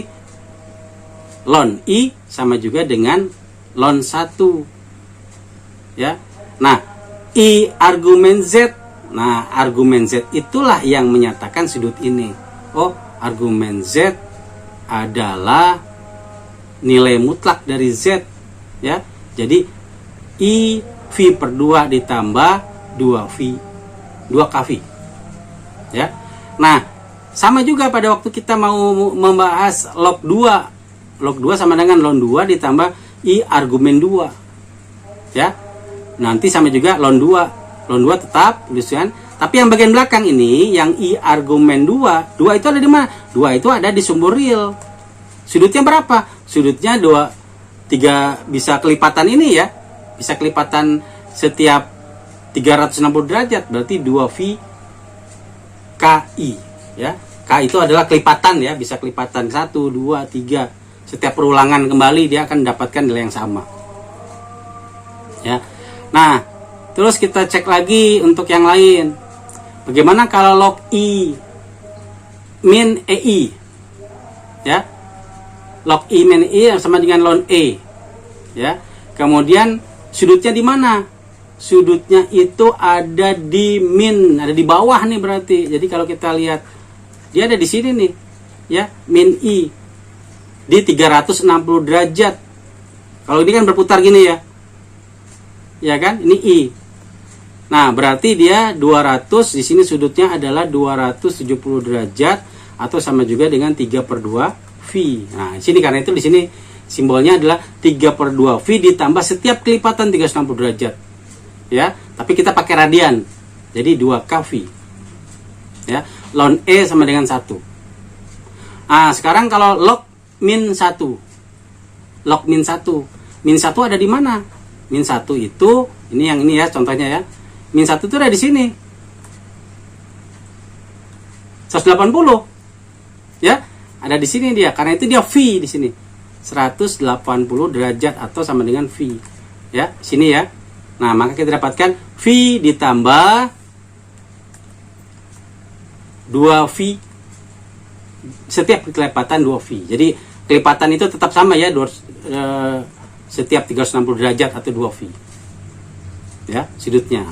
ln I sama juga dengan ln 1. Ya. Nah, I argumen Z. Nah, argumen Z itulah yang menyatakan sudut ini. Oh, argumen Z adalah nilai mutlak dari Z. Ya. Jadi I V per 2 ditambah 2kV. Ya. Nah, sama juga pada waktu kita mau membahas log 2. Log 2 sama dengan ln 2 ditambah I argumen 2. Ya. Nanti sama juga ln 2. Ln 2 tetap, kan? Tapi yang bagian belakang ini, yang I argumen 2 itu ada di mana? 2 itu ada di sumbu real. Sudutnya berapa? Sudutnya 3 bisa kelipatan ini ya. Bisa kelipatan setiap 360 derajat, berarti 2V KI ya. K itu adalah kelipatan ya, bisa kelipatan 1, 2, 3. Setiap perulangan kembali dia akan mendapatkan nilai yang sama. Ya. Nah, terus kita cek lagi untuk yang lain. Bagaimana kalau log I min EI? Ya. Log I min EI sama dengan ln E. Ya. Kemudian sudutnya di mana? Sudutnya itu ada di min, ada di bawah nih berarti. Jadi kalau kita lihat dia ada di sini nih. Ya, min I di 360 derajat. Kalau ini kan berputar gini ya. Ya kan? Ini I. Nah, berarti dia 200, di sini sudutnya adalah 270 derajat atau sama juga dengan 3 per 2 V. Nah, di sini karena itu di sini simbolnya adalah 3 per 2 V ditambah setiap kelipatan 360 derajat. Ya, tapi kita pakai radian. Jadi 2kV. Ya, ln E sama dengan 1. Nah, sekarang kalau log min 1. Log min 1. Min 1 ada di mana? Min 1 itu, ini yang ini ya contohnya ya. Min 1 itu ada di sini. 180. Ya, ada di sini dia. Karena itu dia V di sini. 180 derajat atau sama dengan V. Ya, sini ya. Nah, maka kita dapatkan V ditambah 2V setiap kelipatan 2V. Jadi kelipatan itu tetap sama ya, setiap 360 derajat atau 2V. Ya, sudutnya.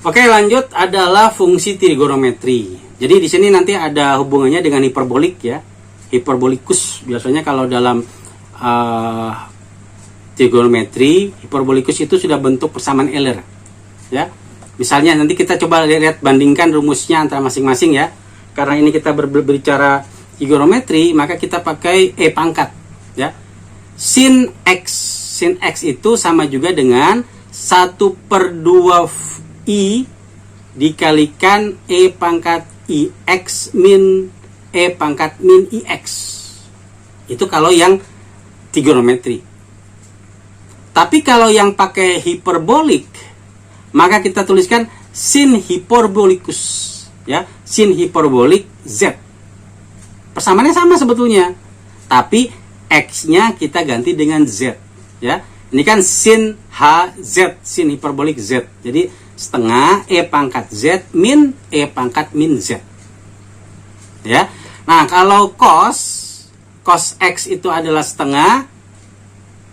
Oke, lanjut adalah fungsi trigonometri. Jadi di sini nanti ada hubungannya dengan hiperbolik ya. Hiperbolikus biasanya kalau dalam trigonometri, hiperbolikus itu sudah bentuk persamaan Euler. Ya. Misalnya nanti kita coba lihat bandingkan rumusnya antara masing-masing ya. Karena ini kita berbicara trigonometri, maka kita pakai E pangkat ya. Sin X itu sama juga dengan 1 per 2 I dikalikan E pangkat IX min E pangkat min IX. Itu kalau yang trigonometri. Tapi kalau yang pakai hiperbolik, maka kita tuliskan sin hiperbolikus ya, sin hiperbolik Z. Persamaannya sama sebetulnya, tapi X-nya kita ganti dengan Z ya. Ini kan sin HZ, sin hiperbolik Z. Jadi setengah E pangkat Z min E pangkat min Z. Ya. Nah, kalau cos X itu adalah setengah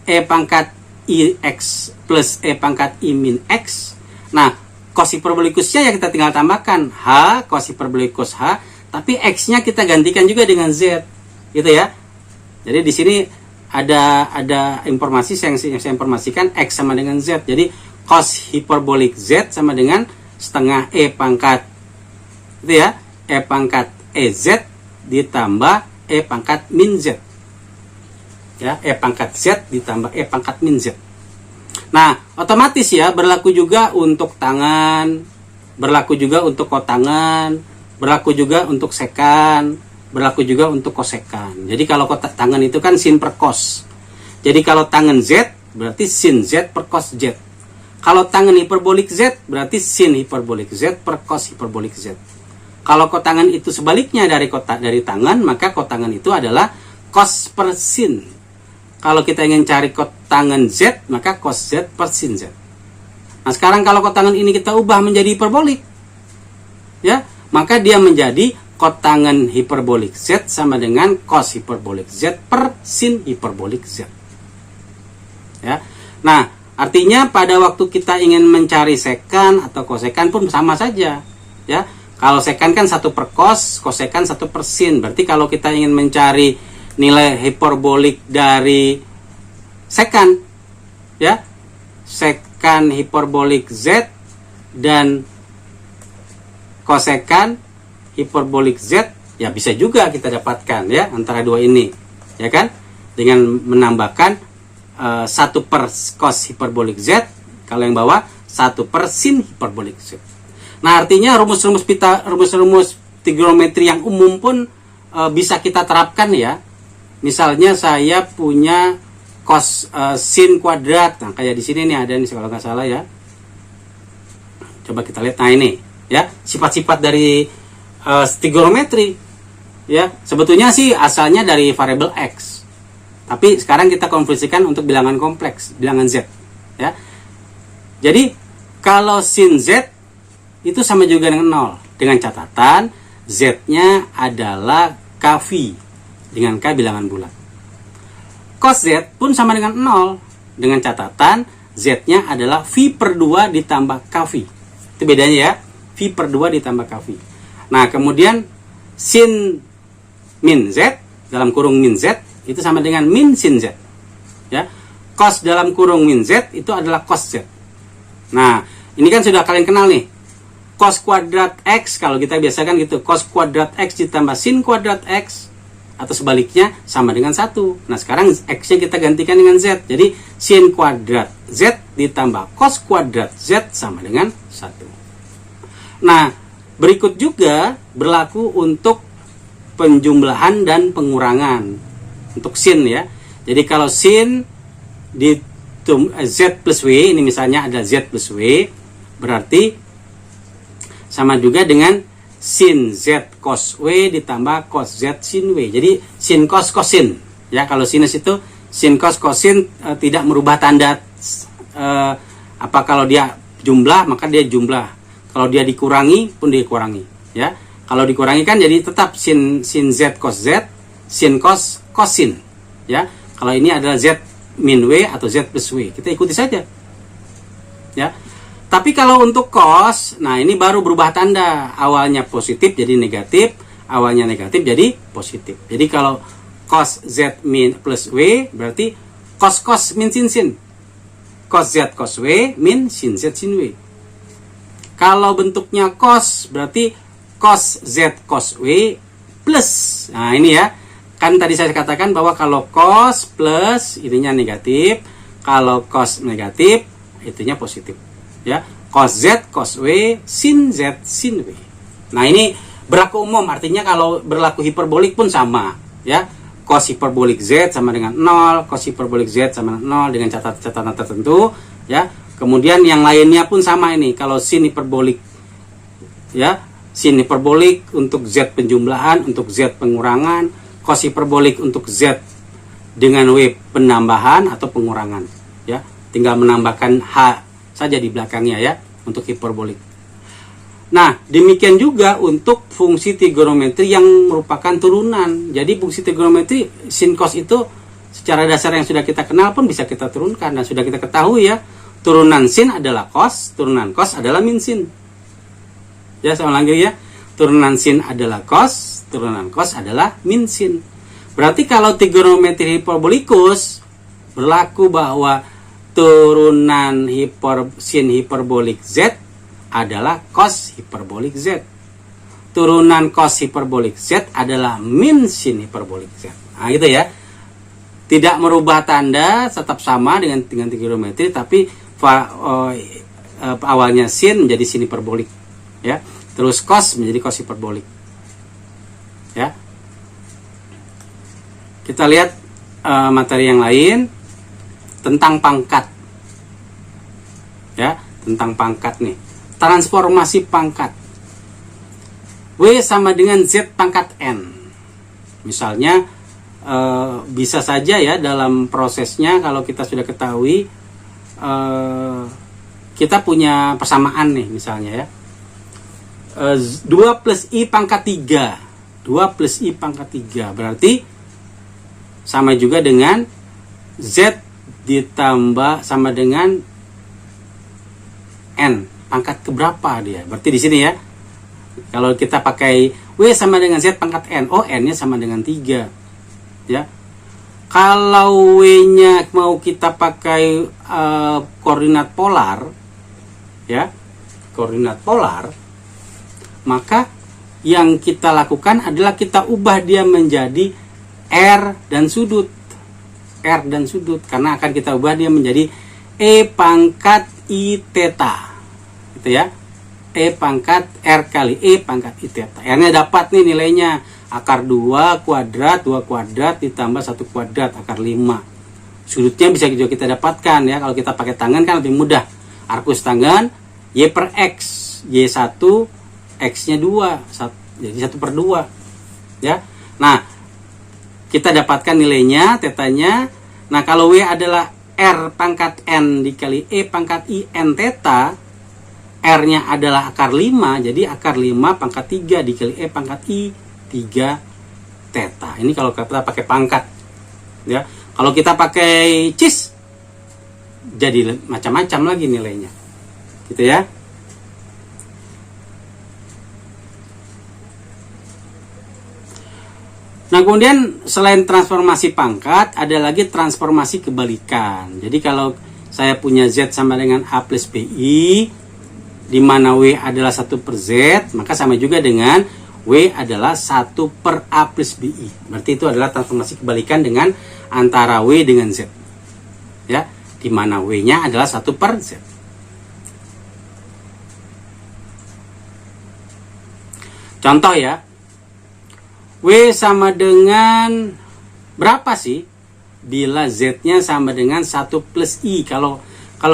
E pangkat IX plus E pangkat I min X. Nah, cos hiperbolikusnya ya kita tinggal tambahkan H, cos hiperbolikus H, tapi X-nya kita gantikan juga dengan Z. Gitu ya. Jadi di sini ada informasi yang saya informasikan X sama dengan Z. Jadi cos hiperbolik Z sama dengan setengah E pangkat itu ya, E pangkat EZ ditambah E pangkat min Z. Ya, E pangkat Z ditambah E pangkat min Z. Nah, otomatis ya berlaku juga untuk tangan, berlaku juga untuk kotangan, berlaku juga untuk sekan, berlaku juga untuk kosekan. Jadi kalau tangan itu kan sin per cos. Jadi kalau tangan Z berarti sin Z per cos Z. Kalau tangen hiperbolik Z, berarti sin hiperbolik Z per cos hiperbolik Z. Kalau kotangan itu sebaliknya dari tangen, maka kotangan itu adalah cos per sin. Kalau kita ingin cari kotangan Z, maka cos Z per sin Z. Nah, sekarang kalau kotangan ini kita ubah menjadi hiperbolik, ya, maka dia menjadi kotangan hiperbolik Z sama dengan cos hiperbolik Z per sin hiperbolik Z. Ya. Nah, artinya pada waktu kita ingin mencari sekan atau kosekan pun sama saja, ya. Kalau sekan kan 1 per cos, kosekan 1 per sin. Berarti kalau kita ingin mencari nilai hiperbolik dari sekan, ya, sekan hiperbolik Z dan kosekan hiperbolik Z, ya bisa juga kita dapatkan, ya, antara dua ini, ya kan, dengan menambahkan 1 per cos hiperbolik Z, kalau yang bawah 1 per sin hiperbolik Z. Nah, artinya rumus-rumus trigonometri yang umum pun bisa kita terapkan, ya. Misalnya saya punya cos sin kuadrat, nah kayak di sini nih ada nih kalau nggak salah, ya. Coba kita lihat, nah ini, ya, sifat-sifat dari trigonometri, ya. Sebetulnya sih asalnya dari variabel X, tapi sekarang kita konversikan untuk bilangan kompleks, bilangan Z, ya. Jadi kalau sin Z itu sama juga dengan 0, dengan catatan Z-nya adalah KV dengan K bilangan bulat. Cos Z pun sama dengan 0, dengan catatan Z-nya adalah V per 2 ditambah KV. Itu bedanya, ya, V per 2 ditambah KV. Nah, kemudian sin min Z dalam kurung min Z itu sama dengan min sin Z, ya. Cos dalam kurung min Z itu adalah cos Z. Nah, ini kan sudah kalian kenal nih. Cos kuadrat X, kalau kita biasakan gitu, cos kuadrat X ditambah sin kuadrat X, atau sebaliknya sama dengan 1. Nah, sekarang X-nya kita gantikan dengan Z. Jadi, sin kuadrat Z ditambah cos kuadrat Z sama dengan 1. Nah, berikut juga berlaku untuk penjumlahan dan pengurangan. Untuk sin, ya. Jadi, kalau sin di Z plus W, ini misalnya ada Z plus W, berarti sama juga dengan sin Z cos W ditambah cos Z sin W. Jadi sin cos cosin, ya. Kalau sinus itu sin cos cosin tidak merubah tanda, kalau dia jumlah maka dia jumlah, kalau dia dikurangi pun dia kurangi, ya. Kalau dikurangi kan jadi tetap sin Z cos Z, sin cos cosin, ya. Kalau ini adalah Z min W atau Z plus W, kita ikuti saja, ya. Tapi kalau untuk cos, nah ini baru berubah tanda. Awalnya positif jadi negatif, awalnya negatif jadi positif. Jadi kalau cos Z min plus W, berarti cos min sin. Cos Z cos W min sin Z sin W. Kalau bentuknya cos, berarti cos Z cos W plus. Nah ini, ya. Kan tadi saya katakan bahwa kalau cos plus, ininya negatif. Kalau cos negatif, itunya positif. Ya, cos Z cos W sin Z sin W. Nah, ini berlaku umum, artinya kalau berlaku hiperbolik pun sama, ya. Cos hiperbolik Z sama dengan 0, cos hiperbolik Z sama dengan 0 dengan catatan tertentu, ya. Kemudian yang lainnya pun sama ini. Kalau sin hiperbolik, ya, sin hiperbolik untuk Z penjumlahan, untuk Z pengurangan, cos hiperbolik untuk Z dengan W penambahan atau pengurangan, ya. Tinggal menambahkan H saja di belakangnya, ya, untuk hiperbolik. Nah, demikian juga untuk fungsi trigonometri yang merupakan turunan. Jadi fungsi trigonometri sin cos itu secara dasar yang sudah kita kenal pun bisa kita turunkan, dan sudah kita ketahui, ya, turunan sin adalah cos, turunan cos adalah min sin. Ya, saya ulang lagi, ya. Turunan sin adalah cos, turunan cos adalah min sin. Berarti kalau trigonometri hiperbolikus berlaku bahwa turunan sin hiperbolik Z adalah cos hiperbolik Z. Turunan cos hiperbolik Z adalah min sin hiperbolik Z. Nah, gitu, ya. Tidak merubah tanda, tetap sama dengan trigonometri, tapi awalnya sin menjadi sin hiperbolik, ya. Terus cos menjadi cos hiperbolik, ya. Kita lihat materi yang lain. tentang pangkat. Ya, tentang pangkat nih. Transformasi pangkat. W sama dengan Z pangkat N. Misalnya bisa saja ya dalam prosesnya kalau kita sudah ketahui kita punya persamaan nih misalnya ya. 2 plus I pangkat 3. 2 plus I pangkat 3 berarti sama juga dengan Z ditambah sama dengan N. Pangkat keberapa dia? Berarti di sini ya. Kalau kita pakai W sama dengan Z pangkat N. Oh, N-nya sama dengan 3. Ya. Kalau W-nya mau kita pakai koordinat polar, ya, koordinat polar, maka yang kita lakukan adalah kita ubah dia menjadi R dan sudut. R dan sudut. Karena akan kita ubah dia menjadi E pangkat I theta. Gitu ya. E pangkat R kali E pangkat I theta. R-nya dapat nih nilainya. Akar 2 kuadrat ditambah 1 kuadrat akar 5. Sudutnya bisa juga kita dapatkan ya. Kalau kita pakai tangan kan lebih mudah. Arkus tangan Y per X. Y1 X-nya 2. Jadi 1/2. Ya. Nah, kita dapatkan nilainya, tetanya. Nah, kalau W adalah R pangkat N dikali E pangkat I N theta, R-nya adalah akar 5, jadi akar 5 pangkat 3 dikali E pangkat I 3 theta. Ini kalau kita pakai pangkat. Ya. Kalau kita pakai cis, jadi macam-macam lagi nilainya. Gitu ya. Nah, kemudian selain transformasi pangkat, ada lagi transformasi kebalikan. Jadi kalau saya punya Z sama dengan A plus BI, di mana W adalah 1/Z, maka sama juga dengan W adalah 1/A plus BI. Berarti itu adalah transformasi kebalikan dengan antara W dengan Z. Ya, di mana W-nya adalah 1/Z. Contoh ya, W sama dengan berapa sih bila Z-nya sama dengan 1 plus I? Kalau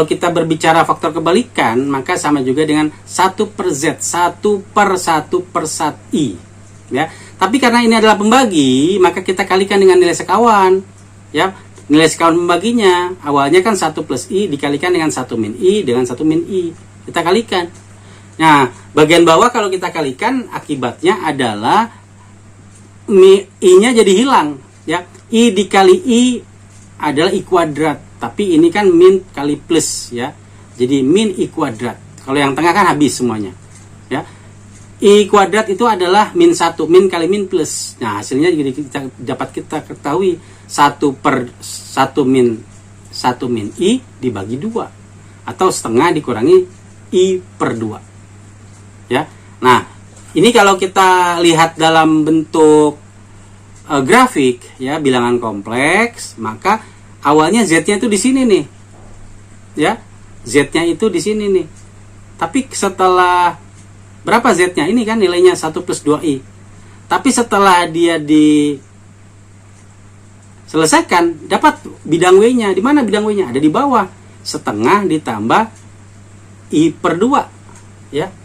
kita berbicara faktor kebalikan, maka sama juga dengan 1/Z, 1/1/1I. Ya. Tapi karena ini adalah pembagi, maka kita kalikan dengan nilai sekawan. Ya. Nilai sekawan pembaginya, awalnya kan 1 plus I dikalikan dengan 1 min I dengan 1 min I. Kita kalikan. Nah, bagian bawah kalau kita kalikan, akibatnya adalah I-nya jadi hilang, ya. I dikali I adalah I kuadrat, tapi ini kan min kali plus, ya. Jadi min I kuadrat. Kalau yang tengah kan habis semuanya, ya. I kuadrat itu adalah min 1, min kali min plus. Nah, hasilnya jadi dapat kita ketahui 1/1 min I dibagi 2 atau setengah dikurangi I/2. Ya. Nah, ini kalau kita lihat dalam bentuk grafik ya, bilangan kompleks, maka awalnya Z-nya itu di sini nih. Ya. Z-nya itu di sini nih. Tapi setelah berapa Z-nya? Ini kan nilainya 1 plus 2I. Tapi setelah dia diselesaikan, dapat bidang W-nya. Di mana bidang W-nya? Ada di bawah. Setengah ditambah I/2. Ya.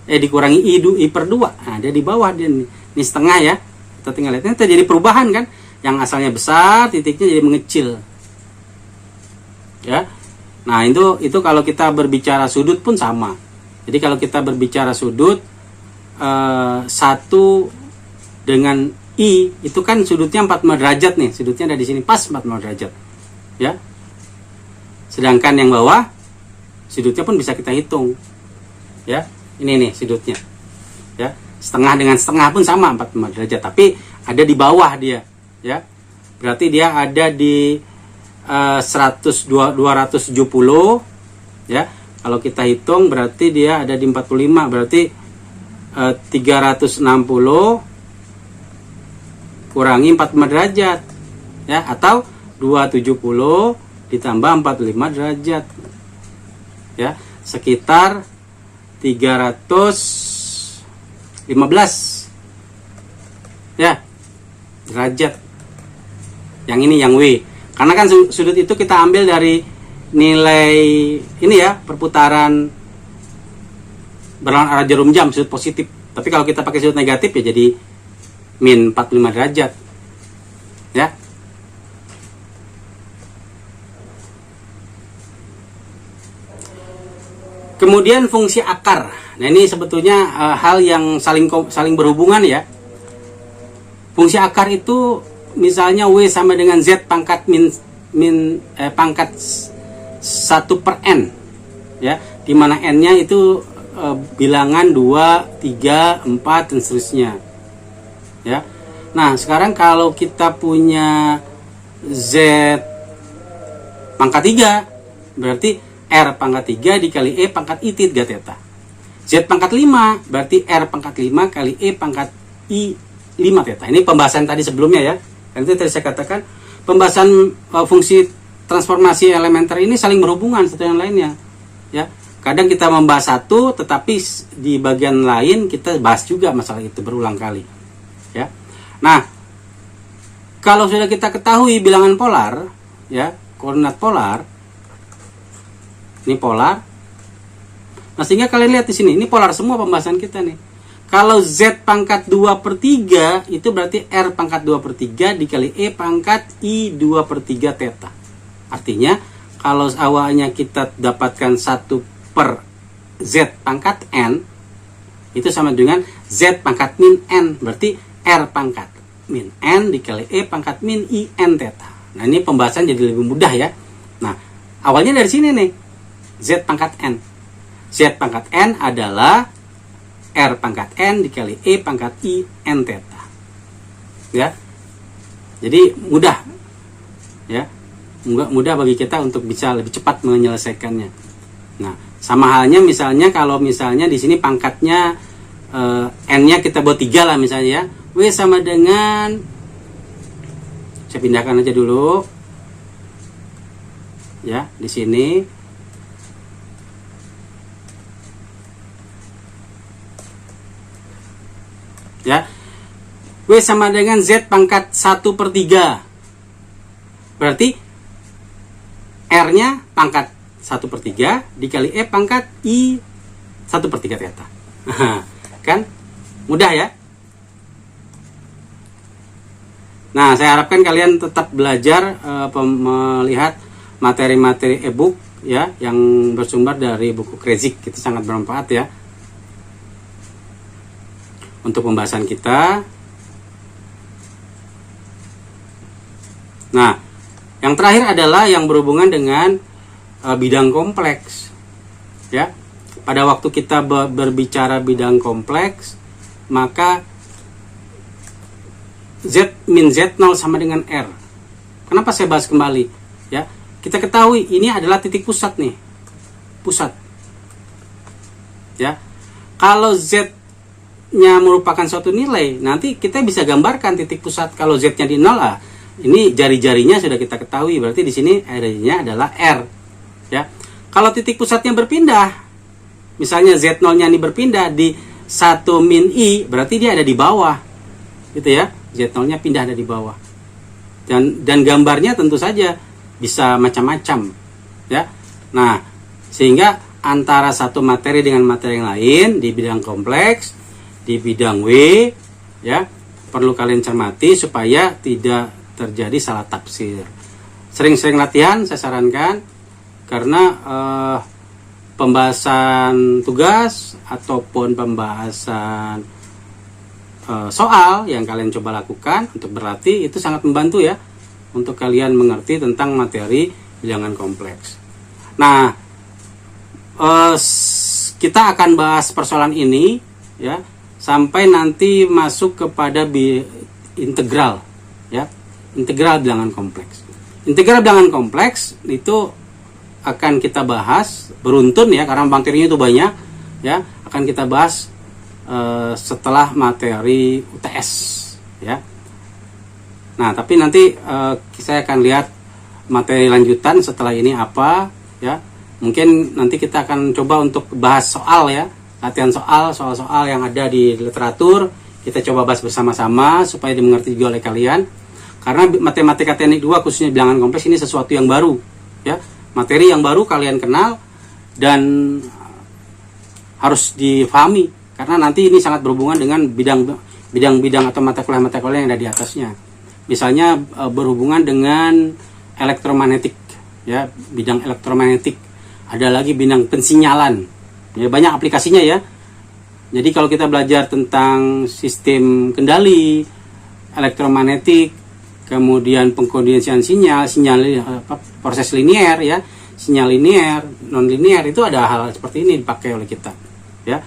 Dikurangi I/2. Nah, dia di bawah dia nih. Ini setengah ya. Kita tinggal lihat. Ini terjadi perubahan kan. Yang asalnya besar, titiknya jadi mengecil. Ya. Nah, itu kalau kita berbicara sudut pun sama. Jadi kalau kita berbicara sudut 1 dengan I, itu kan sudutnya 45 derajat nih. Sudutnya ada di sini pas 45 derajat. Ya. Sedangkan yang bawah sudutnya pun bisa kita hitung. Ya. Ini nih sudutnya. Ya. Setengah dengan setengah pun sama 45 derajat, tapi ada di bawah dia, ya. Berarti dia ada di 270, ya. Kalau kita hitung berarti dia ada di 45, berarti 360 kurangi 45 derajat, ya, atau 270 ditambah 45 derajat. Ya, sekitar 315 ya derajat. Yang ini yang W. Karena kan sudut itu kita ambil dari nilai ini ya, perputaran berlawanan arah jarum jam, sudut positif. Tapi kalau kita pakai sudut negatif ya jadi min 45 derajat. Ya. Kemudian fungsi akar. Nah, ini sebetulnya hal yang saling berhubungan ya. Fungsi akar itu misalnya W sama dengan Z pangkat pangkat 1/n ya, dimana n-nya itu bilangan 2, 3, 4 dan seterusnya ya. Nah, sekarang kalau kita punya Z pangkat 3 berarti R pangkat 3 dikali E pangkat I 3 theta. Z pangkat 5 berarti R pangkat 5 kali E pangkat I 5 theta. Ini pembahasan tadi sebelumnya ya. Dan itu tadi saya katakan pembahasan fungsi transformasi elementer ini saling berhubungan satu yang lainnya. Ya, kadang kita membahas satu, tetapi di bagian lain kita bahas juga masalah itu berulang kali. Ya, nah kalau sudah kita ketahui bilangan polar, ya koordinat polar, ini polar. Nah, sehingga kalian lihat di sini, ini polar semua pembahasan kita nih. Kalau Z pangkat 2/3 itu berarti R pangkat 2/3 dikali E pangkat I 2/3 theta. Artinya kalau awalnya kita dapatkan 1/Z pangkat N itu sama dengan Z pangkat min N, berarti R pangkat min N dikali E pangkat min I N theta. Nah, ini pembahasan jadi lebih mudah ya. Nah, awalnya dari sini nih, Z pangkat N. Z pangkat N adalah R pangkat N dikali E pangkat I N theta. Ya. Jadi mudah. Ya. Mudah bagi kita untuk bisa lebih cepat menyelesaikannya. Nah, sama halnya misalnya kalau misalnya di sini pangkatnya N-nya kita buat 3 lah misalnya ya. W sama dengan, saya pindahkan aja dulu. Ya, di sini ya, W sama dengan Z pangkat 1/3. Berarti R-nya pangkat 1/3 dikali E pangkat I 1/3 theta. Kan mudah ya. Nah, saya harapkan kalian tetap belajar melihat materi-materi e-book ya yang bersumber dari buku Crazik. Itu sangat bermanfaat ya untuk pembahasan kita. Nah, yang terakhir adalah yang berhubungan dengan bidang kompleks. Ya, pada waktu kita berbicara bidang kompleks, maka Z min Z0 sama dengan R. Kenapa saya bahas kembali? Ya, kita ketahui ini adalah titik pusat nih, pusat. Ya, kalau Z-nya merupakan suatu nilai, nanti kita bisa gambarkan titik pusat. Kalau Z-nya di 0 ini jari-jarinya sudah kita ketahui, berarti di sini R-nya adalah R. Ya, kalau titik pusatnya berpindah, misalnya Z0-nya ini berpindah di 1 min I, berarti dia ada di bawah, gitu ya. Z0-nya pindah ada di bawah. Dan gambarnya tentu saja bisa macam-macam, ya. Nah, sehingga antara satu materi dengan materi yang lain di bidang kompleks, di bidang W, ya, perlu kalian cermati supaya tidak terjadi salah tafsir. Sering-sering latihan saya sarankan, karena pembahasan tugas ataupun pembahasan soal yang kalian coba lakukan untuk berlatih itu sangat membantu ya untuk kalian mengerti tentang materi bilangan kompleks. Nah, kita akan bahas persoalan ini ya sampai nanti masuk kepada integral ya, integral bilangan kompleks. Integral bilangan kompleks itu akan kita bahas beruntun ya, karena materinya itu banyak ya, akan kita bahas setelah materi UTS ya. Nah, tapi nanti saya akan lihat materi lanjutan setelah ini apa ya. Mungkin nanti kita akan coba untuk bahas soal ya, latihan soal-soal yang ada di literatur, kita coba bahas bersama-sama supaya dimengerti juga oleh kalian. Karena matematika teknik 2 khususnya bilangan kompleks ini sesuatu yang baru, ya. Materi yang baru kalian kenal dan harus difahami karena nanti ini sangat berhubungan dengan bidang atau mata kuliah yang ada di atasnya. Misalnya berhubungan dengan elektromagnetik, ya, bidang elektromagnetik. Ada lagi bidang pensinyalan. Ya, banyak aplikasinya ya. Jadi kalau kita belajar tentang sistem kendali elektromagnetik, kemudian pengkondisian sinyal proses linier ya, sinyal linier, non linier, itu ada hal seperti ini dipakai oleh kita, ya.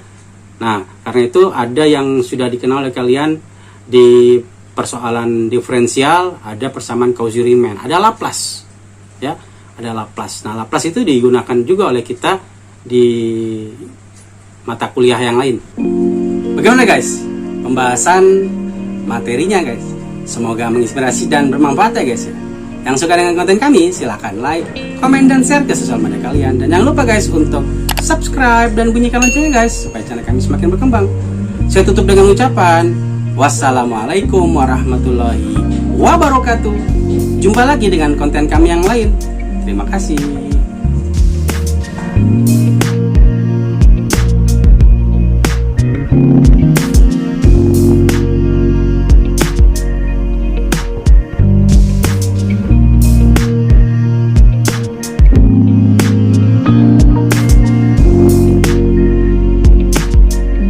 Nah, karena itu ada yang sudah dikenal oleh kalian di persoalan diferensial, ada persamaan Cauchy-Riemann, ada Laplace, ya, ada Laplace. Nah, Laplace itu digunakan juga oleh kita di mata kuliah yang lain. Bagaimana guys? Pembahasan materinya guys. Semoga menginspirasi dan bermanfaat ya guys ya. Yang suka dengan konten kami silahkan like, komen, dan share ke sosial media kalian. Dan jangan lupa guys untuk subscribe dan bunyikan loncengnya guys supaya channel kami semakin berkembang. Saya tutup dengan ucapan wassalamualaikum warahmatullahi wabarakatuh. Jumpa lagi dengan konten kami yang lain. Terima kasih.